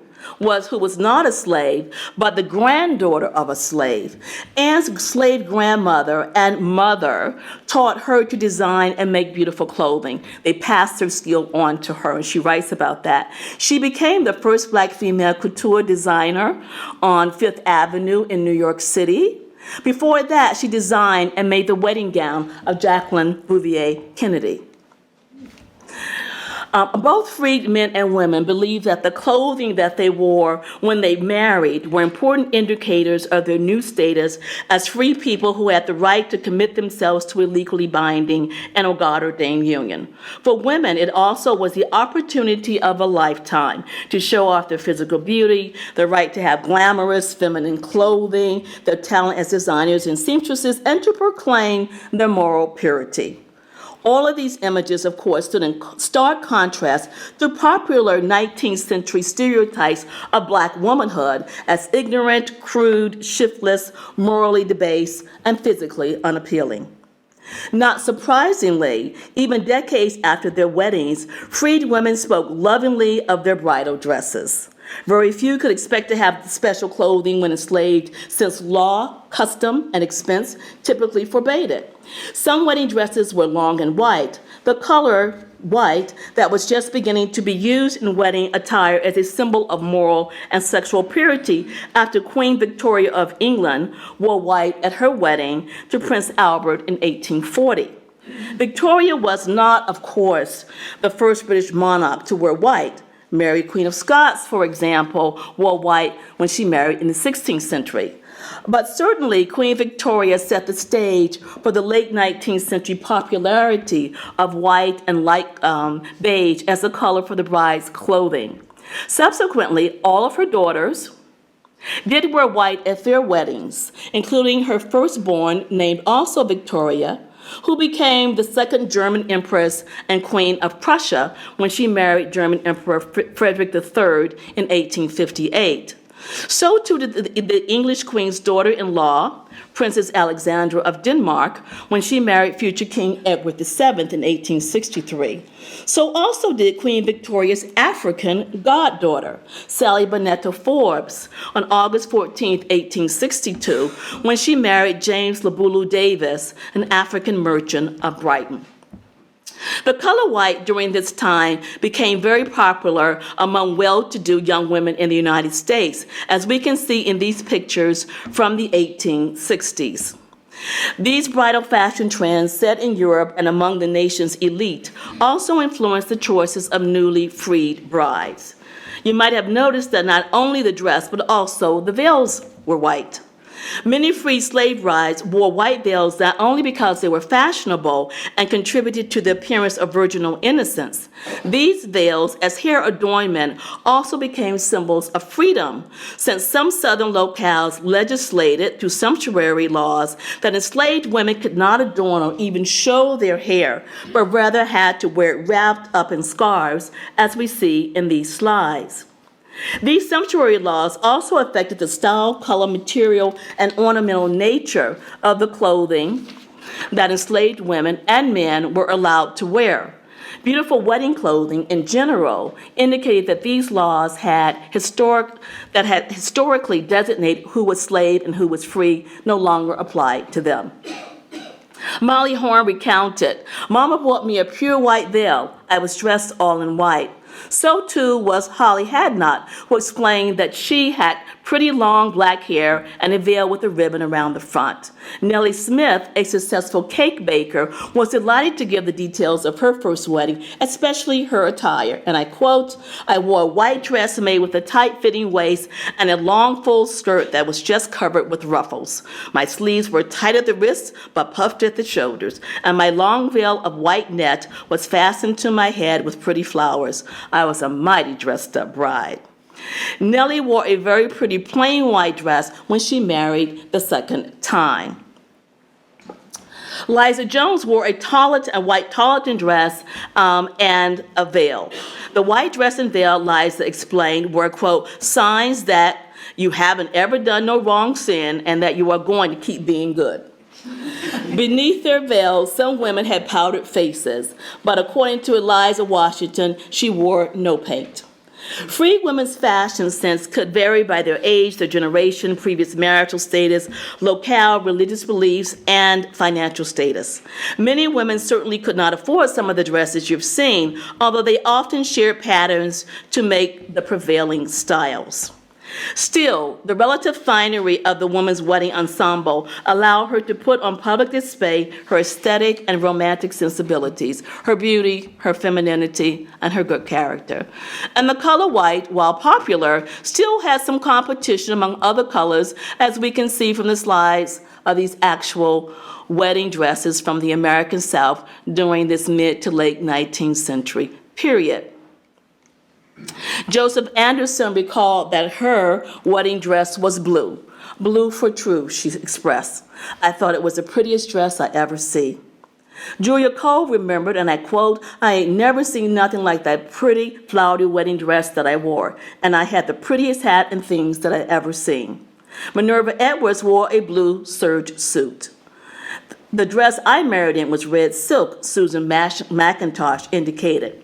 who was not a slave, but the granddaughter of a slave. Anne's slave grandmother and mother taught her to design and make beautiful clothing. They passed her skill on to her, and she writes about that. She became the first Black female couture designer on Fifth Avenue in New York City. Before that, she designed and made the wedding gown of Jacqueline Bouvier Kennedy. Both freed men and women believed that the clothing that they wore when they married were important indicators of their new status as free people who had the right to commit themselves to a legally binding and a God-ordained union. For women, it also was the opportunity of a lifetime to show off their physical beauty, the right to have glamorous feminine clothing, their talent as designers and seamstresses, and to proclaim their moral purity. All of these images, of course, stood in stark contrast to popular 19th century stereotypes of Black womanhood as ignorant, crude, shiftless, morally debased, and physically unappealing. Not surprisingly, even decades after their weddings, freed women spoke lovingly of their bridal dresses. Very few could expect to have special clothing when enslaved, since law, custom, and expense typically forbade it. Some wedding dresses were long and white, the color white that was just beginning to be used in wedding attire as a symbol of moral and sexual purity after Queen Victoria of England wore white at her wedding to Prince Albert in 1840. Victoria was not, of course, the first British monarch to wear white. Mary, Queen of Scots, for example, wore white when she married in the 16th century. But certainly, Queen Victoria set the stage for the late 19th century popularity of white and light beige as the color for the bride's clothing. Subsequently, all of her daughters did wear white at their weddings, including her firstborn, named also Victoria, who became the second German empress and queen of Prussia when she married German Emperor Frederick III in 1858. So too did the English queen's daughter-in-law, Princess Alexandra of Denmark, when she married future King Edward VII in 1863. So also did Queen Victoria's African goddaughter, Sally Bonetta Forbes, on August 14, 1862, when she married James Labulu Davis, an African merchant of Brighton. The color white during this time became very popular among well-to-do young women in the United States, as we can see in these pictures from the 1860s. These bridal fashion trends set in Europe and among the nation's elite also influenced the choices of newly freed brides. You might have noticed that not only the dress, but also the veils were white. Many freed slave brides wore white veils not only because they were fashionable and contributed to the appearance of virginal innocence. These veils, as hair adornment, also became symbols of freedom, since some southern locales legislated through sumptuary laws that enslaved women could not adorn or even show their hair, but rather had to wear it wrapped up in scarves, as we see in these slides. These sumptuary laws also affected the style, color, material, and ornamental nature of the clothing that enslaved women and men were allowed to wear. Beautiful wedding clothing in general indicated that these laws had historically designated who was slave and who was free no longer applied to them. Molly Horn recounted, "Mama bought me a pure white veil. I was dressed all in white." So too was Holly Hadnot, who explained that she had pretty long black hair and a veil with a ribbon around the front. Nellie Smith, a successful cake baker, was delighted to give the details of her first wedding, especially her attire. And I quote, "I wore a white dress made with a tight-fitting waist and a long full skirt that was just covered with ruffles. My sleeves were tight at the wrists but puffed at the shoulders, and my long veil of white net was fastened to my head with pretty flowers. I was a mighty dressed-up bride." Nellie wore a very pretty plain white dress when she married the second time. Liza Jones wore a white tarlatan dress and a veil. The white dress and veil, Liza explained, were, quote, "signs that you haven't ever done no wrong sin and that you are going to keep being good." Beneath their veils, some women had powdered faces, but according to Eliza Washington, she wore no paint. Freed women's fashion sense could vary by their age, their generation, previous marital status, locale, religious beliefs, and financial status. Many women certainly could not afford some of the dresses you've seen, although they often shared patterns to make the prevailing styles. Still, the relative finery of the woman's wedding ensemble allowed her to put on public display her aesthetic and romantic sensibilities, her beauty, her femininity, and her good character. And the color white, while popular, still has some competition among other colors, as we can see from the slides of these actual wedding dresses from the American South during this mid to late 19th century period. Joseph Anderson recalled that her wedding dress was blue. "Blue for true," she expressed. "I thought it was the prettiest dress I ever see." Julia Cole remembered, and I quote, "I ain't never seen nothing like that pretty, flowery wedding dress that I wore, and I had the prettiest hat and things that I ever seen." Minerva Edwards wore a blue serge suit. "The dress I married in was red silk," Susan McIntosh indicated.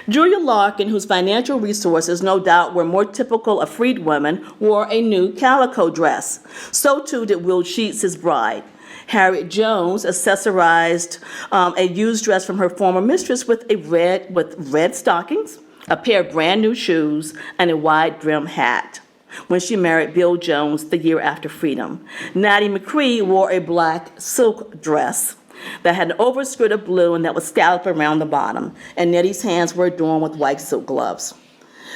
Julia Larkin, whose financial resources no doubt were more typical of freed women, wore a new calico dress. So too did Will Sheets, his bride. Harriet Jones accessorized a used dress from her former mistress with red stockings, a pair of brand new shoes, and a wide brim hat when she married Bill Jones the year after freedom. Natty McCree wore a black silk dress that had an overskirt of blue and that was scalloped around the bottom, and Nettie's hands were adorned with white silk gloves.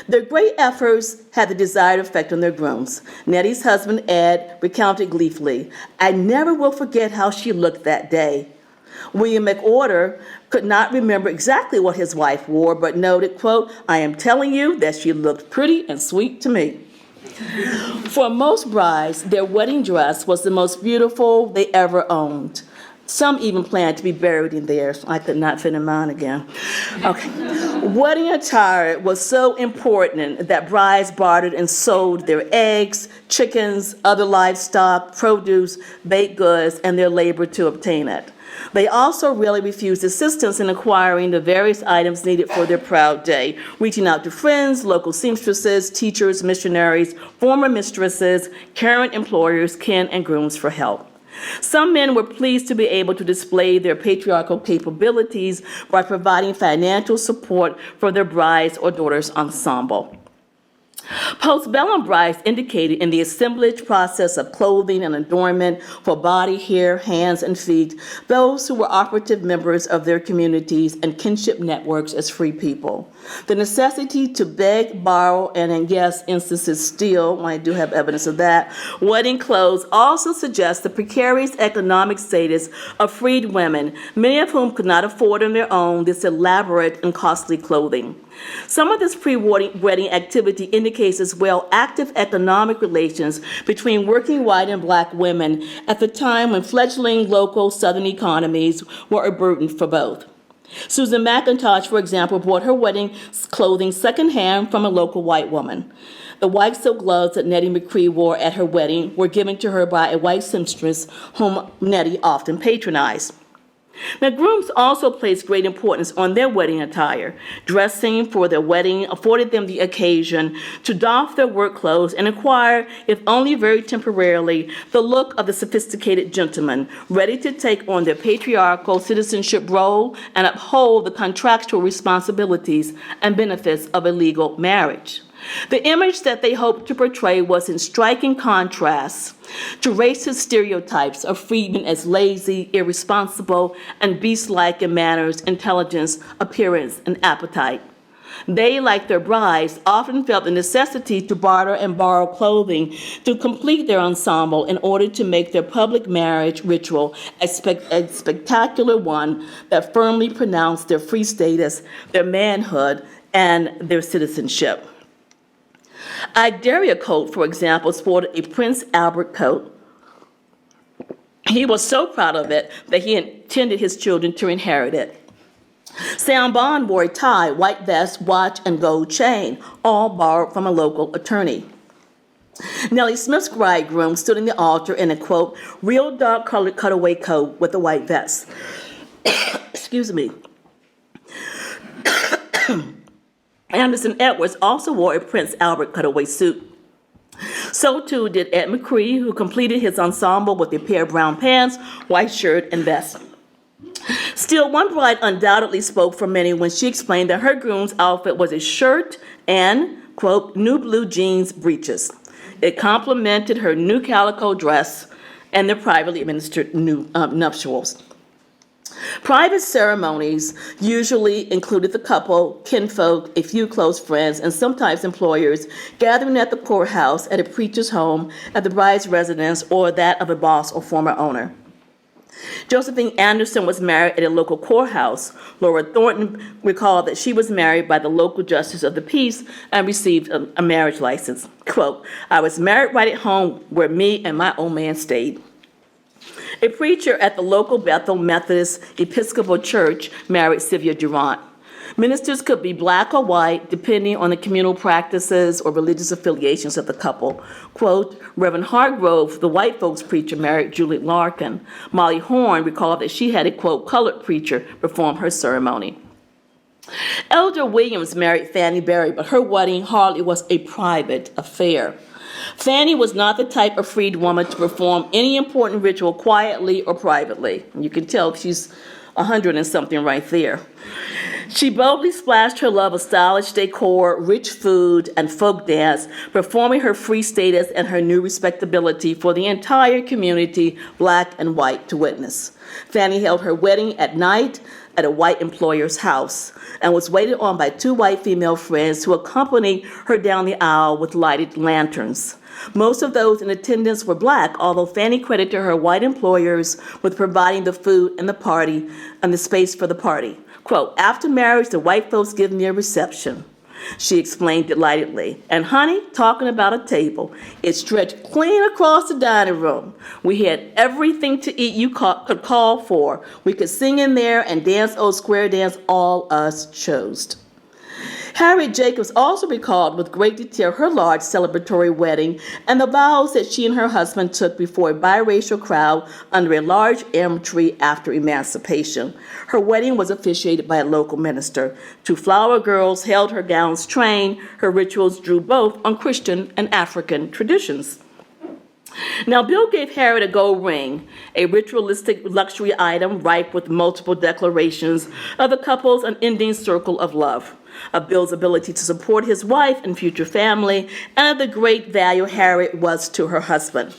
Their great efforts had the desired effect on their grooms. Nettie's husband, Ed, recounted gleefully, "I never will forget how she looked that day." William McOrder could not remember exactly what his wife wore, but noted, quote, "I am telling you that she looked pretty and sweet to me." For most brides, their wedding dress was the most beautiful they ever owned. Some even planned to be buried in theirs. I could not fit in mine again. Okay. Wedding attire was so important that brides bartered and sold their eggs, chickens, other livestock, produce, baked goods, and their labor to obtain it. They also rarely refused assistance in acquiring the various items needed for their proud day, reaching out to friends, local seamstresses, teachers, missionaries, former mistresses, current employers, kin, and grooms for help. Some men were pleased to be able to display their patriarchal capabilities by providing financial support for their brides or daughters' ensemble. Postbellum brides indicated in the assemblage process of clothing and adornment for body, hair, hands, and feet those who were operative members of their communities and kinship networks as free people. The necessity to beg, borrow, and in yes instances steal, I do have evidence of that, wedding clothes also suggests the precarious economic status of freed women, many of whom could not afford on their own this elaborate and costly clothing. Some of this pre-wedding activity indicates as well active economic relations between working white and black women at the time when fledgling local Southern economies were a burden for both. Susan McIntosh, for example, bought her wedding clothing secondhand from a local white woman. The white silk gloves that Nettie McCree wore at her wedding were given to her by a white seamstress whom Nettie often patronized. Now, grooms also placed great importance on their wedding attire. Dressing for their wedding afforded them the occasion to doff their work clothes and acquire, if only very temporarily, the look of the sophisticated gentleman, ready to take on their patriarchal citizenship role and uphold the contractual responsibilities and benefits of a legal marriage. The image that they hoped to portray was in striking contrast to racist stereotypes of freedmen as lazy, irresponsible, and beast-like in manners, intelligence, appearance, and appetite. They, like their brides, often felt the necessity to barter and borrow clothing to complete their ensemble in order to make their public marriage ritual a spectacular one that firmly pronounced their free status, their manhood, and their citizenship. Ike coat, for example, sported a Prince Albert coat. He was so proud of it that he intended his children to inherit it. Sam Bond wore a tie, white vest, watch, and gold chain, all borrowed from a local attorney. Nellie Smith's bridegroom stood in the altar in a, quote, real dark-colored cutaway coat with a white vest. Excuse me. Anderson Edwards also wore a Prince Albert cutaway suit. So too did Ed McCree, who completed his ensemble with a pair of brown pants, white shirt, and vest. Still, one bride undoubtedly spoke for many when she explained that her groom's outfit was a shirt and, quote, new blue jeans breeches. It complemented her new calico dress and their privately administered nuptials. Private ceremonies usually included the couple, kinfolk, a few close friends, and sometimes employers gathering at the courthouse, at a preacher's home, at the bride's residence, or that of a boss or former owner. Josephine Anderson was married at a local courthouse. Laura Thornton recalled that she was married by the local justice of the peace and received a marriage license. Quote, I was married right at home where me and my old man stayed. A preacher at the local Bethel Methodist Episcopal Church married Sylvia Durant. Ministers could be black or white, depending on the communal practices or religious affiliations of the couple. Quote, Reverend Hargrove, the white folks preacher, married Juliet Larkin. Molly Horn recalled that she had a, quote, colored preacher perform her ceremony. Elder Williams married Fannie Berry, but her wedding hardly was a private affair. Fannie was not the type of freed woman to perform any important ritual quietly or privately. You can tell she's 100 and something right there. She boldly splashed her love of stylish decor, rich food, and folk dance, performing her free status and her new respectability for the entire community, black and white, to witness. Fannie held her wedding at night at a white employer's house and was waited on by two white female friends who accompanied her down the aisle with lighted lanterns. Most of those in attendance were black, although Fannie credited her white employers with providing the food and the party and the space for the party. Quote, after marriage, the white folks give me a reception, she explained delightedly. And honey, talking about a table, it stretched clean across the dining room. We had everything to eat you could call for. We could sing in there and dance old square dance, all us chose. Harriet Jacobs also recalled with great detail her large celebratory wedding and the vows that she and her husband took before a biracial crowd under a large elm tree after emancipation. Her wedding was officiated by a local minister. Two flower girls held her gown's train. Her rituals drew both on Christian and African traditions. Now, Bill gave Harriet a gold ring, a ritualistic luxury item ripe with multiple declarations of the couple's unending circle of love. of Bill's ability to support his wife and future family, and of the great value Harriet was to her husband.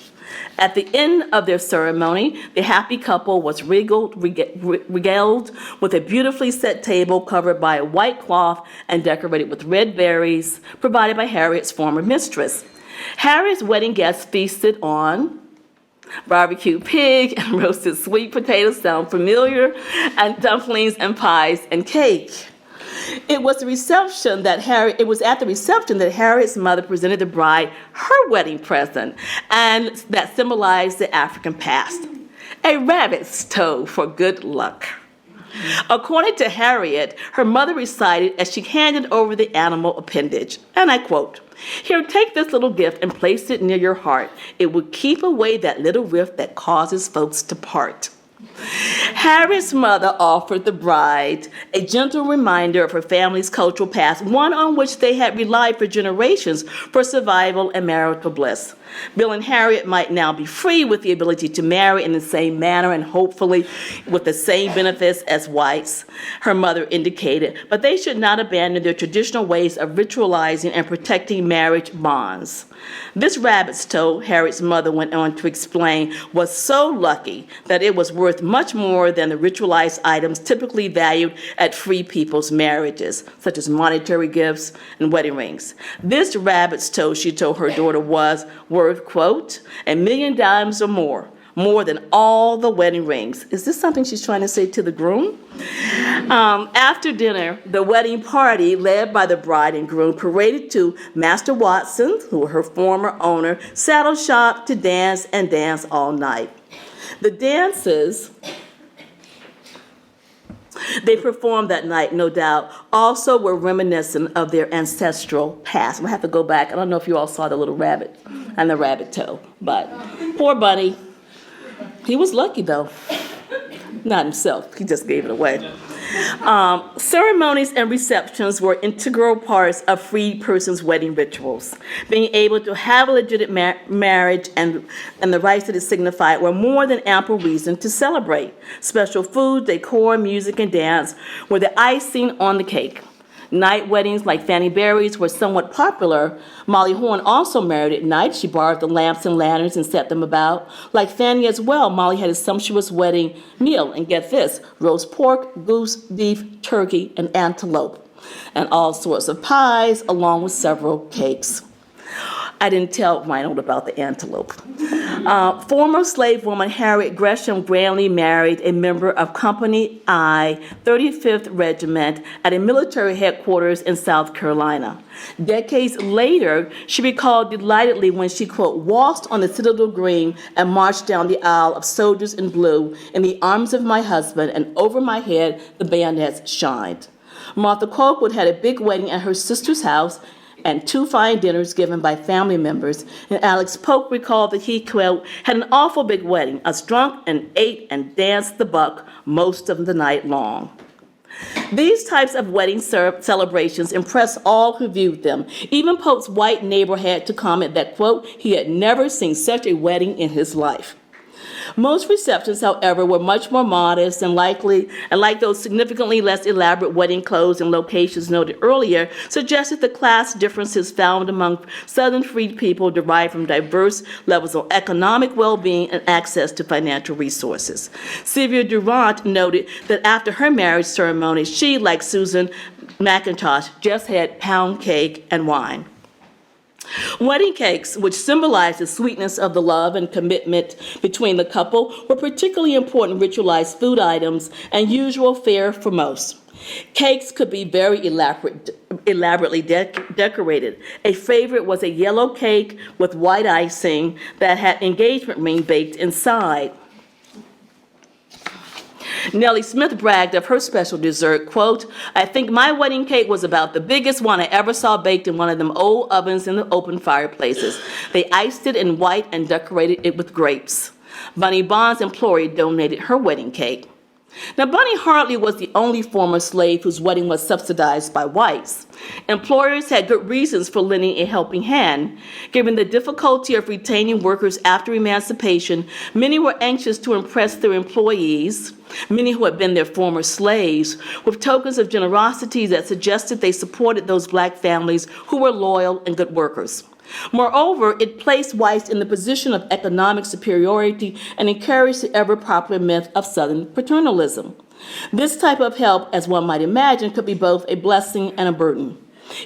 At the end of their ceremony, the happy couple was regaled with a beautifully set table covered by a white cloth and decorated with red berries, provided by Harriet's former mistress. Harriet's wedding guests feasted on barbecue pig and roasted sweet potatoes, sound familiar, and dumplings and pies and cake. It was at the reception that Harriet's mother presented the bride her wedding present, and that symbolized the African past, a rabbit's toe for good luck. According to Harriet, her mother recited as she handed over the animal appendage, and I quote, "Here, take this little gift and place it near your heart. It will keep away that little rift that causes folks to part." Harriet's mother offered the bride a gentle reminder of her family's cultural past, one on which they had relied for generations for survival and marital bliss. Bill and Harriet might now be free with the ability to marry in the same manner and hopefully with the same benefits as whites, her mother indicated, but they should not abandon their traditional ways of ritualizing and protecting marriage bonds. This rabbit's toe, Harriet's mother went on to explain, was so lucky that it was worth much more than the ritualized items typically valued at free people's marriages, such as monetary gifts and wedding rings. This rabbit's toe, she told her daughter, was worth, quote, $1 million or more than all the wedding rings. Is this something she's trying to say to the groom? After dinner, the wedding party, led by the bride and groom, paraded to Master Watson, who was her former owner, saddle shop to dance and dance all night. The dances they performed that night, no doubt, also were reminiscent of their ancestral past. We'll have to go back. I don't know if you all saw the little rabbit and the rabbit toe, but poor Bunny. He was lucky, though. Not himself. He just gave it away. Ceremonies and receptions were integral parts of freed persons' wedding rituals. Being able to have a legitimate marriage and the rights that it signified were more than ample reason to celebrate. Special food, decor, music, and dance were the icing on the cake. Night weddings like Fanny Berry's were somewhat popular. Molly Horn also married at night. She borrowed the lamps and lanterns and set them about. Like Fanny as well, Molly had a sumptuous wedding meal. And get this, roast pork, goose, beef, turkey, and antelope. And all sorts of pies, along with several cakes. I didn't tell Reinhold about the antelope. Former slave woman Harriet Gresham Granley married a member of Company I, 35th Regiment at a military headquarters in South Carolina. Decades later, she recalled delightedly when she, quote, waltzed on the Citadel Green and marched down the aisle of soldiers in blue in the arms of my husband, and over my head the bayonets shined. Martha Colquitt had a big wedding at her sister's house and 2 fine dinners given by family members. And Alex Polk recalled that he, quote, had an awful big wedding, us drunk and ate and danced the buck most of the night long. These types of wedding celebrations impressed all who viewed them. Even Polk's white neighbor had to comment that, quote, he had never seen such a wedding in his life. Most receptions, however, were much more modest and like those significantly less elaborate wedding clothes and locations noted earlier, suggested the class differences found among Southern freed people derived from diverse levels of economic well-being and access to financial resources. Sylvia Durant noted that after her marriage ceremony, she, like Susan McIntosh, just had pound cake and wine. Wedding cakes, which symbolize the sweetness of the love and commitment between the couple, were particularly important ritualized food items and usual fare for most. Cakes could be very elaborately decorated. A favorite was a yellow cake with white icing that had engagement ring baked inside. Nellie Smith bragged of her special dessert, quote, I think my wedding cake was about the biggest one I ever saw baked in one of them old ovens in the open fireplaces. They iced it in white and decorated it with grapes. Bunny Bond's employee donated her wedding cake. Now, Bunny Hartley was the only former slave whose wedding was subsidized by whites. Employers had good reasons for lending a helping hand. Given the difficulty of retaining workers after emancipation, many were anxious to impress their employees, many who had been their former slaves, with tokens of generosity that suggested they supported those black families who were loyal and good workers. Moreover, it placed whites in the position of economic superiority and encouraged the ever-popular myth of Southern paternalism. This type of help, as one might imagine, could be both a blessing and a burden.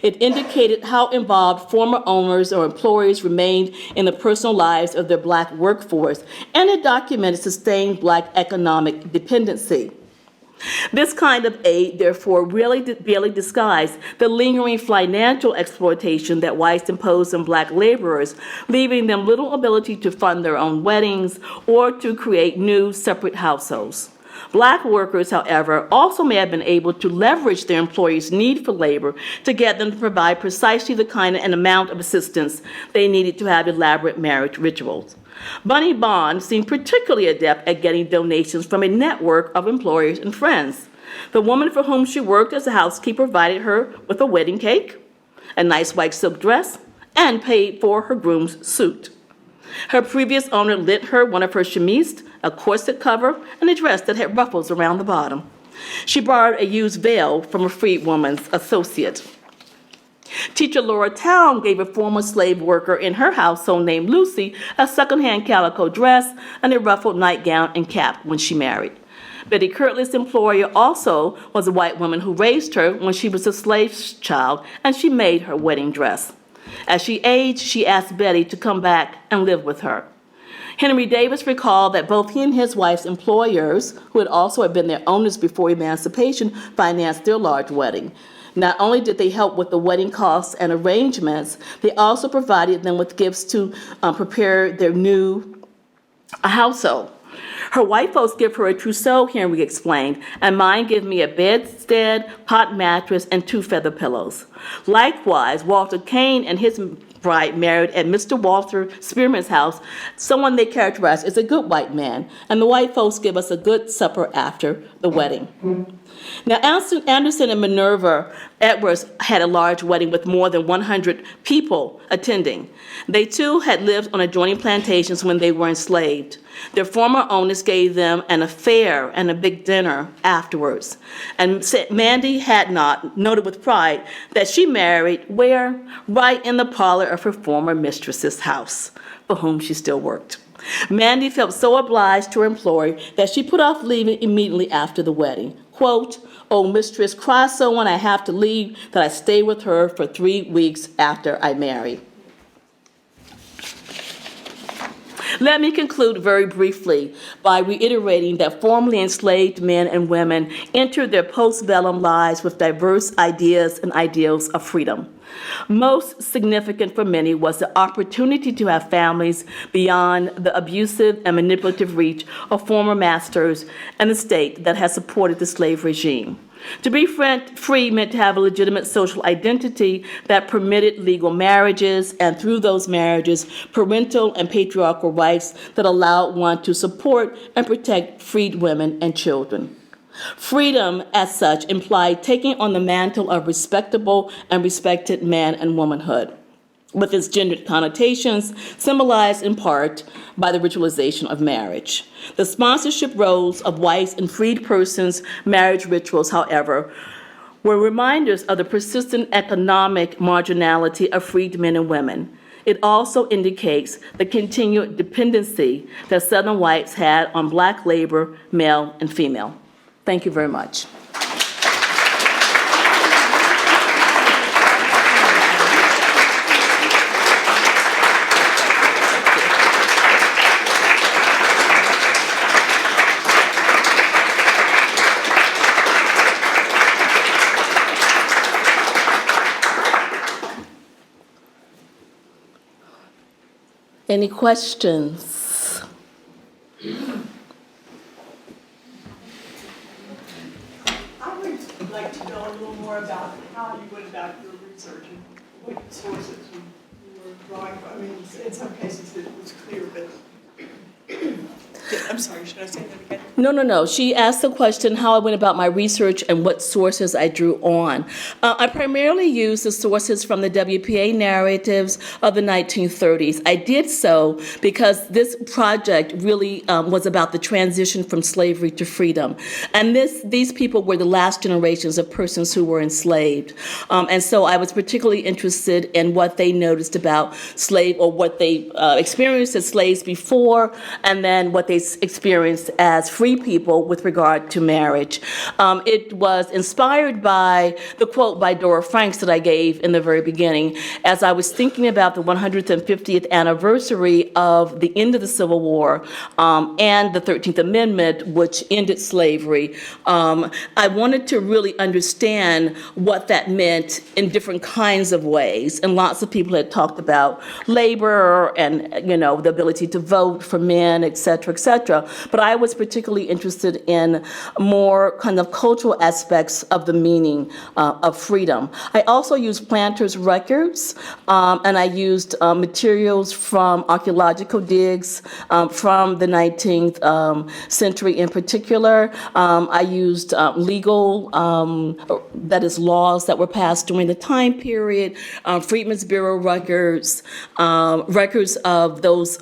It indicated how involved former owners or employees remained in the personal lives of their black workforce, and it documented sustained black economic dependency. This kind of aid, therefore, really barely disguised the lingering financial exploitation that whites imposed on black laborers, leaving them little ability to fund their own weddings or to create new separate households. Black workers, however, also may have been able to leverage their employers' need for labor to get them to provide precisely the kind and amount of assistance they needed to have elaborate marriage rituals. Bunny Bond seemed particularly adept at getting donations from a network of employers and friends. The woman for whom she worked as a housekeeper provided her with a wedding cake, a nice white silk dress, and paid for her groom's suit. Her previous owner lent her one of her chemises, a corset cover, and a dress that had ruffles around the bottom. She borrowed a used veil from a freedwoman's associate. Teacher Laura Town gave a former slave worker in her household named Lucy a secondhand calico dress and a ruffled nightgown and cap when she married. Betty Kirtle's employer also was a white woman who raised her when she was a slave child, and she made her wedding dress. As she aged, she asked Betty to come back and live with her. Henry Davis recalled that both he and his wife's employers, who had also been their owners before emancipation, financed their large wedding. Not only did they help with the wedding costs and arrangements, they also provided them with gifts to prepare their new household. Her white folks give her a trousseau, Henry explained, and mine give me a bedstead, hot mattress, and 2 feather pillows. Likewise, Walter Kane and his bride married at Mr. Walter Spearman's house, someone they characterized as a good white man, and the white folks give us a good supper after the wedding. Now, Anderson and Minerva Edwards had a large wedding with more than 100 people attending. They too had lived on adjoining plantations when they were enslaved. Their former owners gave them an affair and a big dinner afterwards. And Mandy Hadnot noted with pride that she married where? Right in the parlor of her former mistress's house, for whom she still worked. Mandy felt so obliged to her employer that she put off leaving immediately after the wedding. Quote, "Oh, mistress, cry so when I have to leave that I stay with her for 3 weeks after I marry." Let me conclude very briefly by reiterating that formerly enslaved men and women entered their postbellum lives with diverse ideas and ideals of freedom. Most significant for many was the opportunity to have families beyond the abusive and manipulative reach of former masters and the state that has supported the slave regime. To be free meant to have a legitimate social identity that permitted legal marriages, and through those marriages, parental and patriarchal rights that allowed one to support and protect freed women and children. Freedom, as such, implied taking on the mantle of respectable and respected man and womanhood, with its gendered connotations symbolized in part by the ritualization of marriage. The sponsorship roles of whites and freed persons' marriage rituals, however, were reminders of the persistent economic marginality of freed men and women. It also indicates the continued dependency that Southern whites had on black labor, male and female. Thank you very much. Any questions? I would like to know a little more about how you went about your research and what sources you were drawing from. I mean, in some cases it was clear, but sorry, should I say that again? No. She asked the question how I went about my research and what sources I drew on. I primarily used the sources from the WPA narratives of the 1930s. I did so because this project really was about the transition from slavery to freedom. And these people were the last generations of persons who were enslaved. And so I was particularly interested in what they noticed about or what they experienced as slaves before, and then what they experienced as free people with regard to marriage. It was inspired by the quote by Dora Franks that I gave in the very beginning. As I was thinking about the 150th anniversary of the end of the Civil War and the 13th Amendment, which ended slavery, I wanted to really understand what that meant in different kinds of ways. And lots of people had talked about labor and, the ability to vote for men, et cetera, et cetera. But I was particularly interested in more kind of cultural aspects of the meaning of freedom. I also used planters' records, and I used materials from archaeological digs from the 19th century in particular. I used legal, that is, laws that were passed during the time period, Freedmen's Bureau records, records of those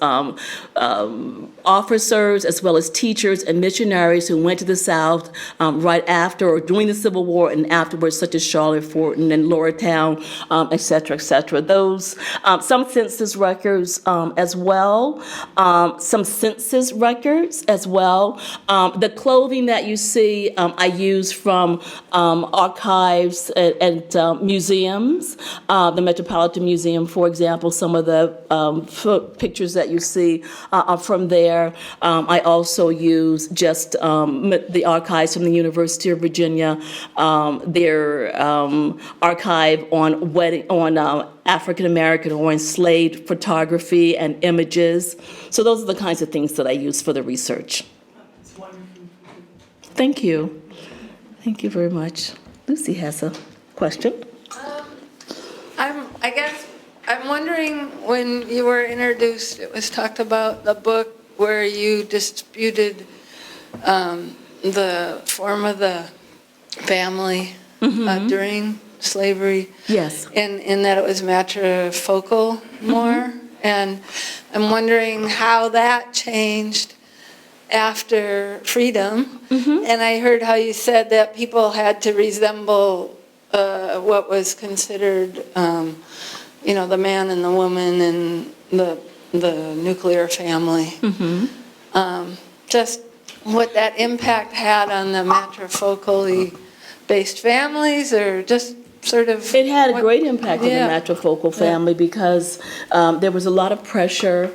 officers as well as teachers and missionaries who went to the South right after or during the Civil War and afterwards, such as Charlotte Fortin and Lordstown, et cetera, et cetera. Those, some census records as well, some census records as well. The clothing that you see, I use from archives and museums. The Metropolitan Museum, for example, some of the pictures that you see are from there. I also use just the archives from the University of Virginia, their archive on African American or enslaved photography and images. So those are the kinds of things that I use for the research. It's wonderful. Thank you. Thank you very much. Lucy has a question. I'm wondering, when you were introduced, it was talked about the book where you disputed the form of the family during slavery. Yes. In that it was matrifocal more. And I'm wondering how that changed after freedom. And I heard how you said that people had to resemble what was considered, the man and the woman and the nuclear family. Just what that impact had on the matrifocally based families, or just sort of... It had a great impact on the matrifocal family because there was a lot of pressure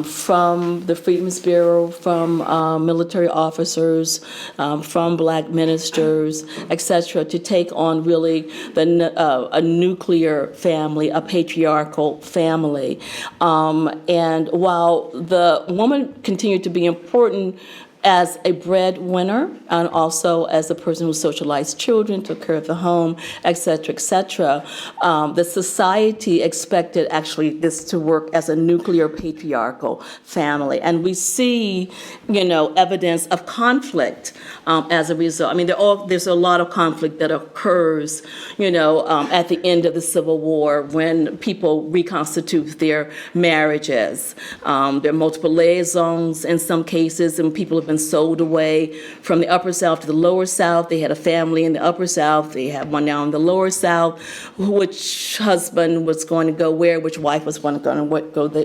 from the Freedmen's Bureau, from military officers, from black ministers, etc., to take on really a nuclear family, a patriarchal family. And while the woman continued to be important as a breadwinner and also as a person who socialized children, took care of the home, et cetera, the society expected actually this to work as a nuclear patriarchal family. And we see, evidence of conflict as a result. I mean, there's a lot of conflict that occurs, at the end of the Civil War when people reconstitute their marriages. There are multiple liaisons in some cases, and people have been sold away from the Upper South to the Lower South. They had a family in the Upper South. They have one now in the Lower South. Which husband was going to go where, which wife was going to go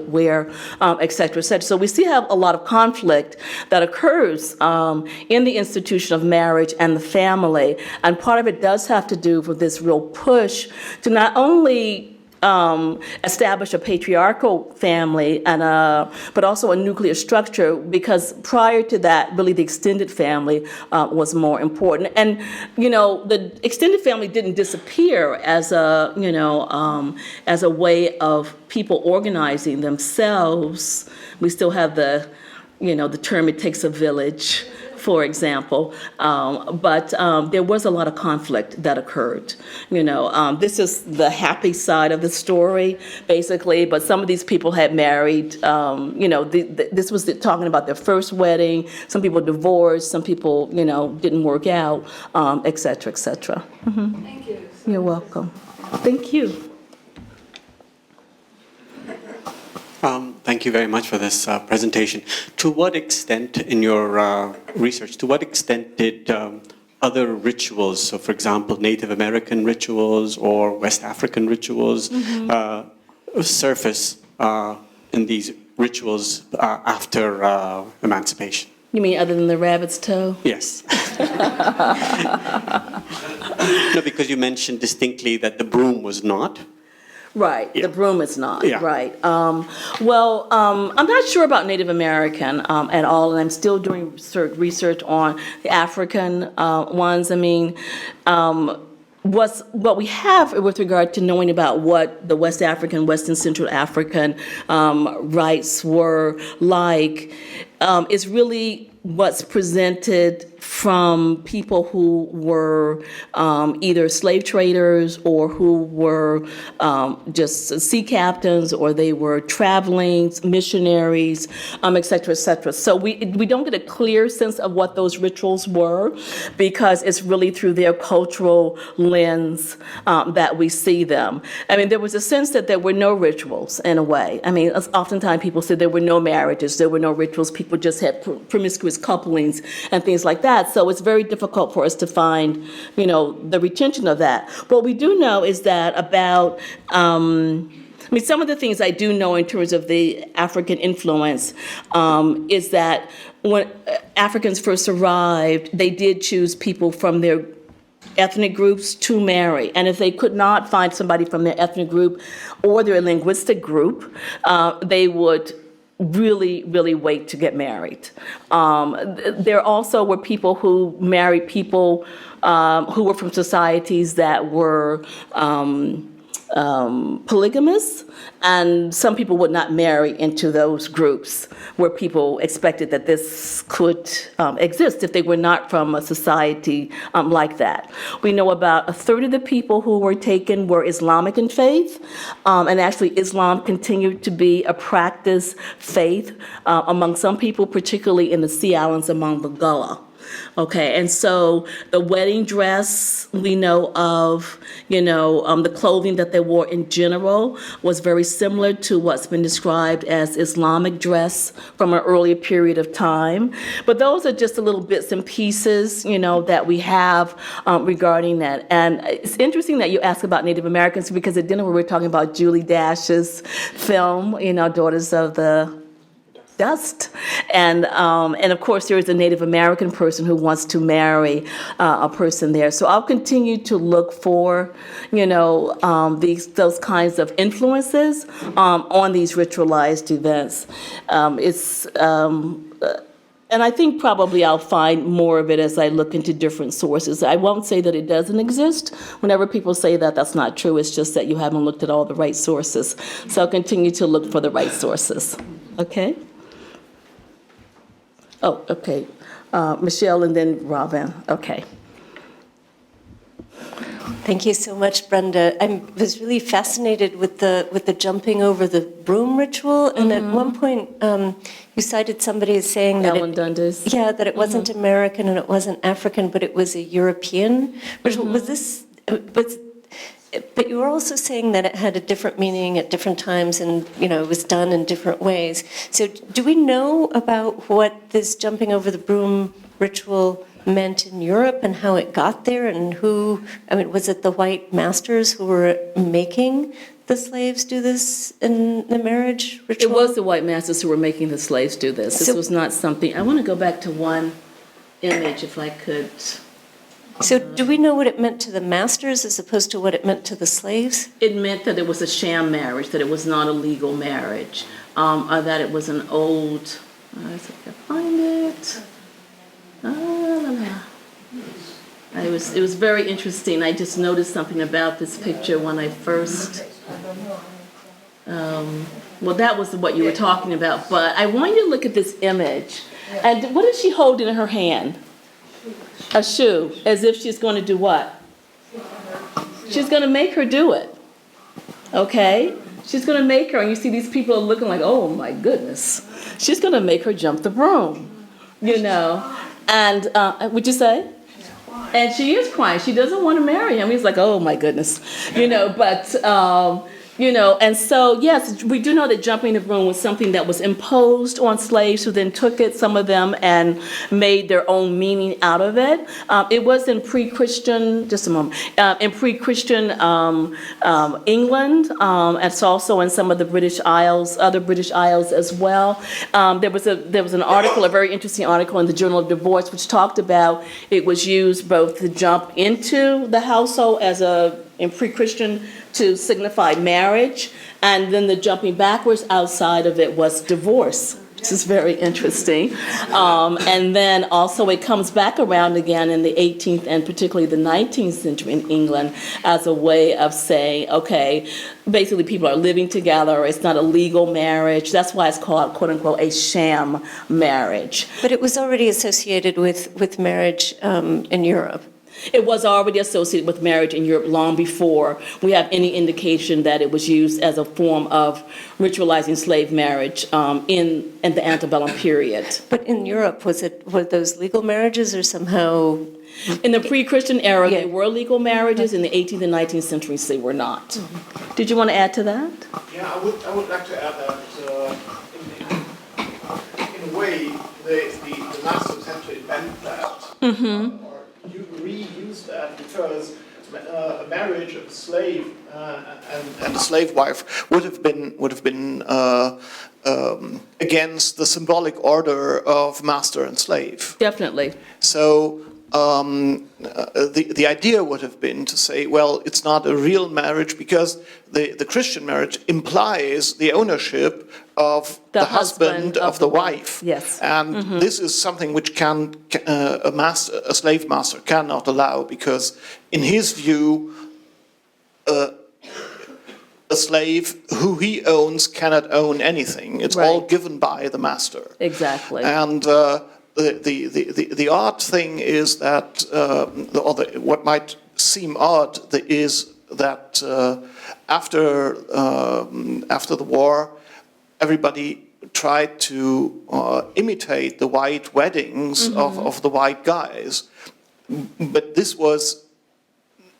where, et cetera, et cetera. So we see a lot of conflict that occurs in the institution of marriage and the family. And part of it does have to do with this real push to not only establish a patriarchal family but also a nuclear structure, because prior to that, really the extended family was more important. And the extended family didn't disappear as a way of people organizing themselves. We still have the term "it takes a village" for example. But there was a lot of conflict that occurred. This is the happy side of the story, basically. But some of these people had married. This was talking about their first wedding. Some people divorced. Some people, didn't work out, et cetera, et cetera. Mm-hmm. Thank you. You're welcome. Thank you. Thank you very much for this presentation. To what extent in your research, to what extent did other rituals, so for example, Native American rituals or West African rituals, surface in these rituals after emancipation? You mean other than the rabbit's toe? Yes. No, because you mentioned distinctly that the broom was not. Right, Yeah. the broom is not, Yeah. right. I'm not sure about Native American at all, and I'm still doing research on the African ones. I mean, what we have with regard to knowing about what the West African, Western Central African rites were like is really what's presented from people who were either slave traders or who were just sea captains, or they were traveling missionaries, et cetera, et cetera. So we don't get a clear sense of what those rituals were, because it's really through their cultural lens that we see them. I mean, there was a sense that there were no rituals in a way. I mean, oftentimes people said there were no marriages, there were no rituals, people just had promiscuous couplings and things like that. So it's very difficult for us to find, the retention of that. What we do know is that about, some of the things I do know in terms of the African influence is that when Africans first arrived, they did choose people from their ethnic groups to marry. And if they could not find somebody from their ethnic group or their linguistic group, they would really, really wait to get married. There also were people who married people who were from societies that were polygamous, and some people would not marry into those groups where people expected that this could exist if they were not from a society like that. We know about a third of the people who were taken were Islamic in faith, and actually Islam continued to be a practice faith among some people, particularly in the Sea Islands among the Gullah. Okay, and so the wedding dress we know of, the clothing that they wore in general was very similar to what's been described as Islamic dress from an earlier period of time. But those are just a little bits and pieces, that we have regarding that. And it's interesting that you ask about Native Americans, because at dinner we were talking about Julie Dash's film, Daughters of the Dust, and of course there is a Native American person who wants to marry a person there. So I'll continue to look for, those kinds of influences on these ritualized events. And I think probably I'll find more of it as I look into different sources. I won't say that it doesn't exist. Whenever people say that, that's not true. It's just that you haven't looked at all the right sources. So I'll continue to look for the right sources. Okay? Oh, okay. Michelle and then Robin. Okay. Thank you so much, Brenda. I was really fascinated with the jumping over the broom ritual, and at one point you cited somebody as saying that Ellen Dundas. that it wasn't American and it wasn't African, but it was a European ritual. Was this? But you were also saying that it had a different meaning at different times, and it was done in different ways. So, do we know about what this jumping over the broom ritual meant in Europe and how it got there, and who? Was it the white masters who were making the slaves do this in the marriage ritual? It was the white masters who were making the slaves do this. This was not something. I want to go back to one image, if I could. So do we know what it meant to the masters as opposed to what it meant to the slaves? It meant that it was a sham marriage, that it was not a legal marriage, or that it was an old, let's see if I can find it. It was very interesting. I just noticed something about this picture when I first, that was what you were talking about, but I want you to look at this image. And what is she holding in her hand? A shoe, as if she's going to do what? She's going to make her do it. Okay? She's going to make her, and you see these people are looking like, oh my goodness. She's going to make her jump the broom, you know. And, what'd you say? And she is crying. She doesn't want to marry him. He's like, oh my goodness, you know, but, you know, and so, yes, we do know that jumping the broom was something that was imposed on slaves who then took it, some of them, and made their own meaning out of it. It was in pre-Christian, just a moment, in pre-Christian England. It's also in some of the British Isles, other British Isles as well. There was an article, a very interesting article in the Journal of Divorce, which talked about it was used both to jump into the household in pre-Christian to signify marriage, and then the jumping backwards outside of it was divorce, which is very interesting. And then also it comes back around again in the 18th and particularly the 19th century in England as a way of saying, okay, basically people are living together, it's not a legal marriage. That's why it's called, quote unquote, a sham marriage. But it was already associated with marriage in Europe. It was already associated with marriage in Europe long before we have any indication that it was used as a form of ritualizing slave marriage in the antebellum period. But in Europe, were those legal marriages or somehow? In the pre-Christian era, they were legal marriages. In the 18th and 19th centuries, they were not. Mm-hmm. Did you want to add to that? Yeah, I would like to add that in a way, the masters had to invent that. Mm-hmm. You reuse that because a marriage of a slave and a slave wife would have been against the symbolic order of master and slave. Definitely. So the idea would have been to say, well, it's not a real marriage because the Christian marriage implies the ownership of the husband of the wife. Yes. And this is something which a slave master cannot allow because in his view, a slave who he owns cannot own anything. It's all given by the master. Exactly. And the odd thing is that, what might seem odd is that after the war, everybody tried to imitate the white weddings of the white guys, but this was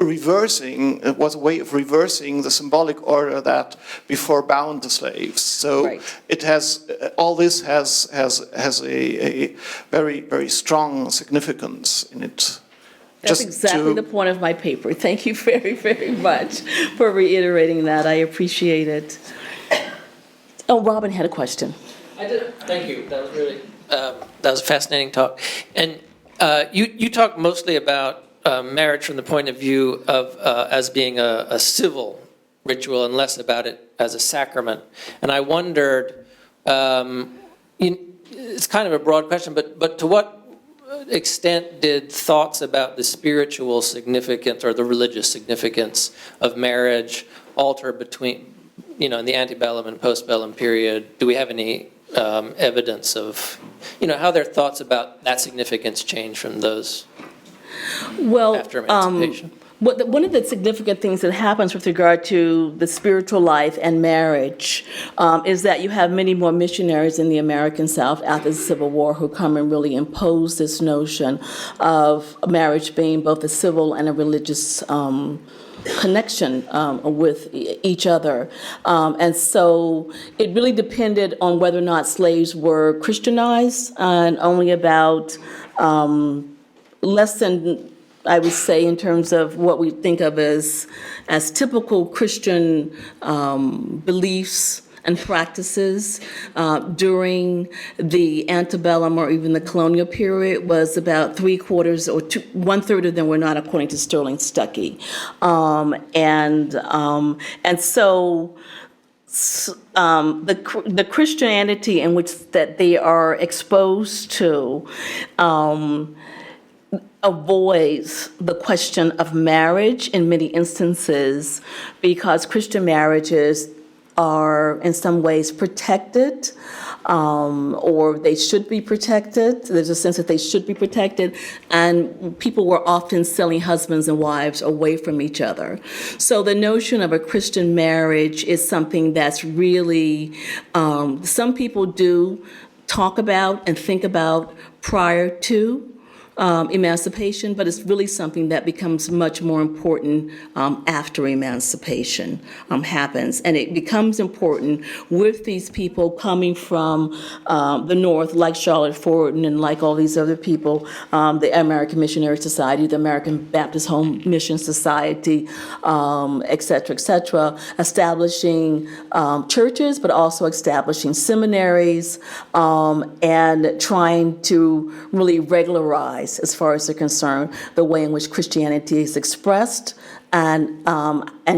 it was a way of reversing the symbolic order that before bound the slaves. So it has all this has a very, very strong significance in it. That's exactly the point of my paper. Thank you very, very much for reiterating that. I appreciate it. Oh, Robin had a question. I did. Thank you. That was really that was a fascinating talk. And you talked mostly about marriage from the point of view of as being a civil ritual and less about it as a sacrament. And I wondered, it's kind of a broad question, but to what extent did thoughts about the spiritual significance or the religious significance of marriage alter between, in the antebellum and postbellum period? Do we have any evidence of, how their thoughts about that significance change from those? Well, after emancipation? One of the significant things that happens with regard to the spiritual life and marriage is that you have many more missionaries in the American South after the Civil War who come and really impose this notion of marriage being both a civil and a religious connection with each other. And so it really depended on whether or not slaves were Christianized, and only about less than, I would say, in terms of what we think of as typical Christian beliefs and practices during the antebellum or even the colonial period was about 3/4 or 1/3 of them were not, according to Sterling Stuckey. And so the Christianity in which that they are exposed to avoids the question of marriage in many instances, because Christian marriages are in some ways protected or they should be protected. There's a sense that they should be protected, and people were often selling husbands and wives away from each other. So the notion of a Christian marriage is something that's really, some people do talk about and think about prior to emancipation, but it's really something that becomes much more important after emancipation happens. And it becomes important with these people coming from the North, like Charlotte Fortin and like all these other people, the American Missionary Society, the American Baptist Home Mission Society, et cetera, establishing churches, but also establishing seminaries and trying to really regularize, as far as they're concerned, the way in which Christianity is expressed and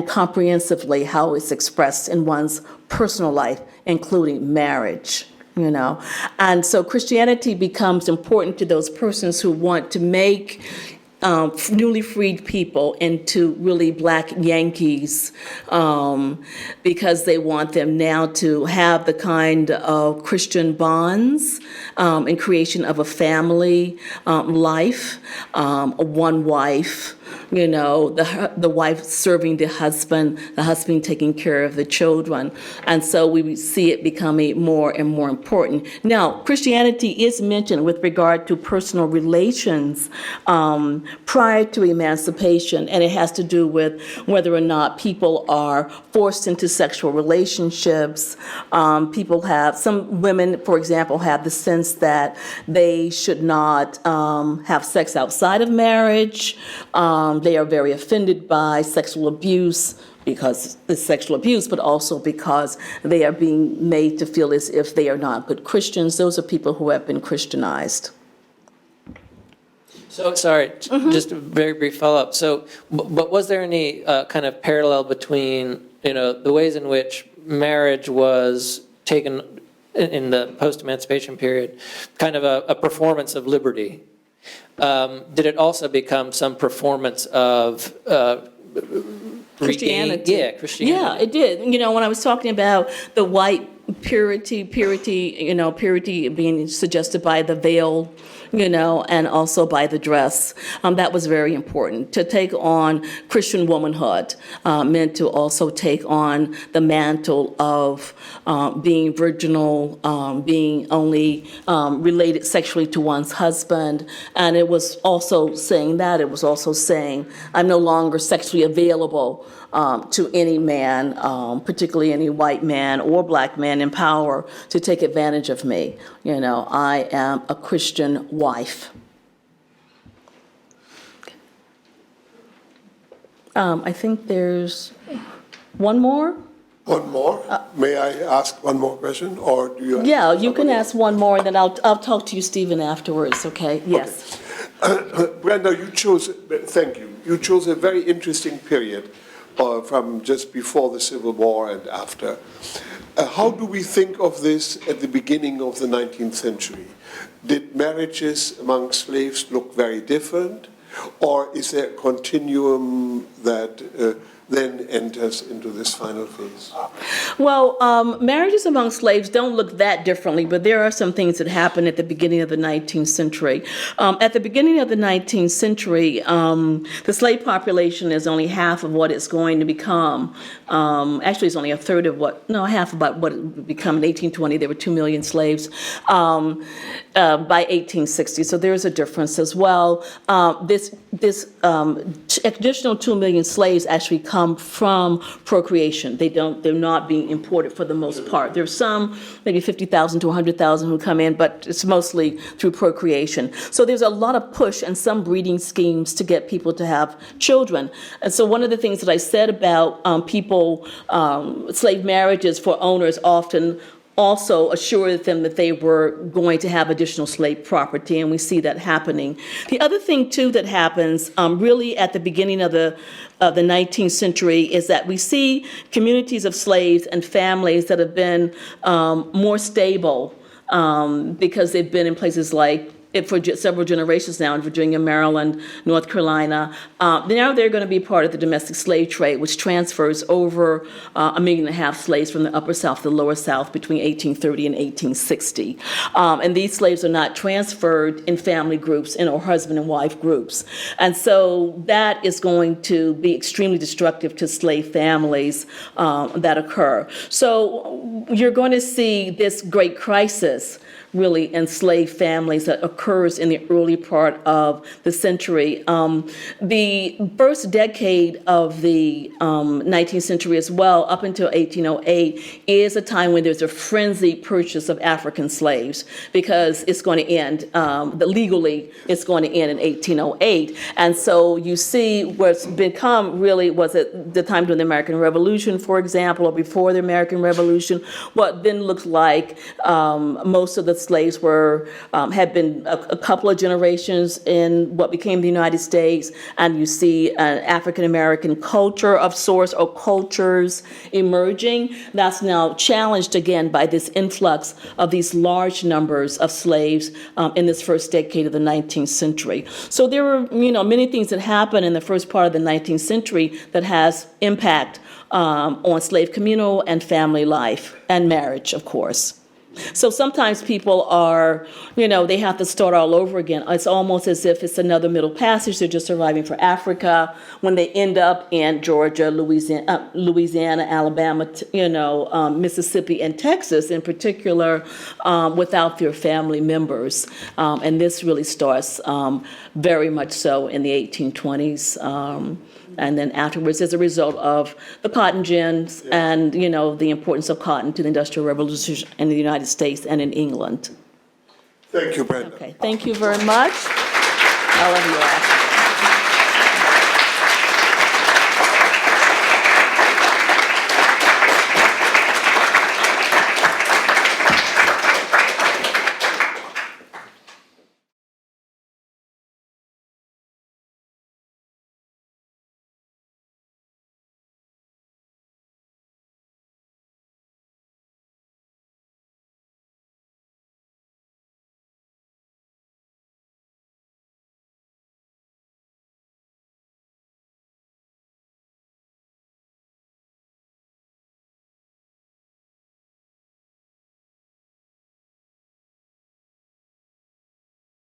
comprehensively how it's expressed in one's personal life, including marriage. And so Christianity becomes important to those persons who want to make newly freed people into really black Yankees, because they want them now to have the kind of Christian bonds and creation of a family life, one wife, the wife serving the husband taking care of the children. And so we see it becoming more and more important. Now, Christianity is mentioned with regard to personal relations prior to emancipation, and it has to do with whether or not people are forced into sexual relationships. Some women, for example, have the sense that they should not have sex outside of marriage. They are very offended by sexual abuse because it's sexual abuse, but also because they are being made to feel as if they are not good Christians. Those are people who have been Christianized. So, sorry, just a very brief follow-up. So, but was there any kind of parallel between, the ways in which marriage was taken in the post-emancipation period, kind of a performance of liberty? Did it also become some performance of Christianity? Christianity. Yeah, it did. When I was talking about the white purity being suggested by the veil, and also by the dress. That was very important. To take on Christian womanhood meant to also take on the mantle of being virginal, being only related sexually to one's husband. And it was also saying that. It was also saying, I'm no longer sexually available to any man, particularly any white man or black man in power, to take advantage of me. I am a Christian wife. I think there's one more. One more? May I ask one more question, or do you? Yeah, you can ask one more, and then I'll talk to you, Stephen, afterwards. Okay? Yes. Okay. Brenda, thank you. You chose a very interesting period from just before the Civil War and after. How do we think of this at the beginning of the 19th century? Did marriages among slaves look very different? Or is there a continuum that then enters into this final phase? Well, marriages among slaves don't look that differently, but there are some things that happened at the beginning of the 19th century. At the beginning of the 19th century, the slave population is only half of what it's going to become. Actually, it's only a third of half about what it would become. In 1820, there were 2 million slaves. By 1860, so there's a difference as well. This additional 2 million slaves actually come from procreation. They're not being imported for the most part. There's some, maybe 50,000 to 100,000 who come in, but it's mostly through procreation. So there's a lot of push and some breeding schemes to get people to have children. And so one of the things that I said about slave marriages for owners often also assured them that they were going to have additional slave property, and we see that happening. The other thing, too, that happens really at the beginning of the 19th century is that we see communities of slaves and families that have been more stable because they've been in places like for several generations now in Virginia, Maryland, North Carolina. Now they're going to be part of the domestic slave trade, which transfers over 1.5 million slaves from the upper South to the lower South between 1830 and 1860. And these slaves are not transferred in family groups or husband and wife groups. And so that is going to be extremely destructive to slave families that occur. So you're going to see this great crisis really enslaved families that occurs in the early part of the century. The first decade of the 19th century as well, up until 1808, is a time when there's a frenzied purchase of African slaves because it's going to end, legally it's going to end in 1808. And so you see what's become really was at the time during the American Revolution, for example, or before the American Revolution, what then looked like most of the slaves had been a couple of generations in what became the United States, and you see an African-American culture of sorts or cultures emerging that's now challenged again by this influx of these large numbers of slaves in this first decade of the 19th century. So there were, many things that happened in the first part of the 19th century that has impact on slave communal and family life and marriage, of course. So sometimes people are, they have to start all over again. It's almost as if it's another Middle Passage. They're just surviving for Africa when they end up in Georgia, Louisiana, Alabama, Mississippi, and Texas in particular, without their family members. And this really starts very much so in the 1820s. And then afterwards, as a result of the cotton gins and, the importance of cotton to the Industrial Revolution in the United States and in England. Thank you, Brenda. Okay, thank you very much. I love you all.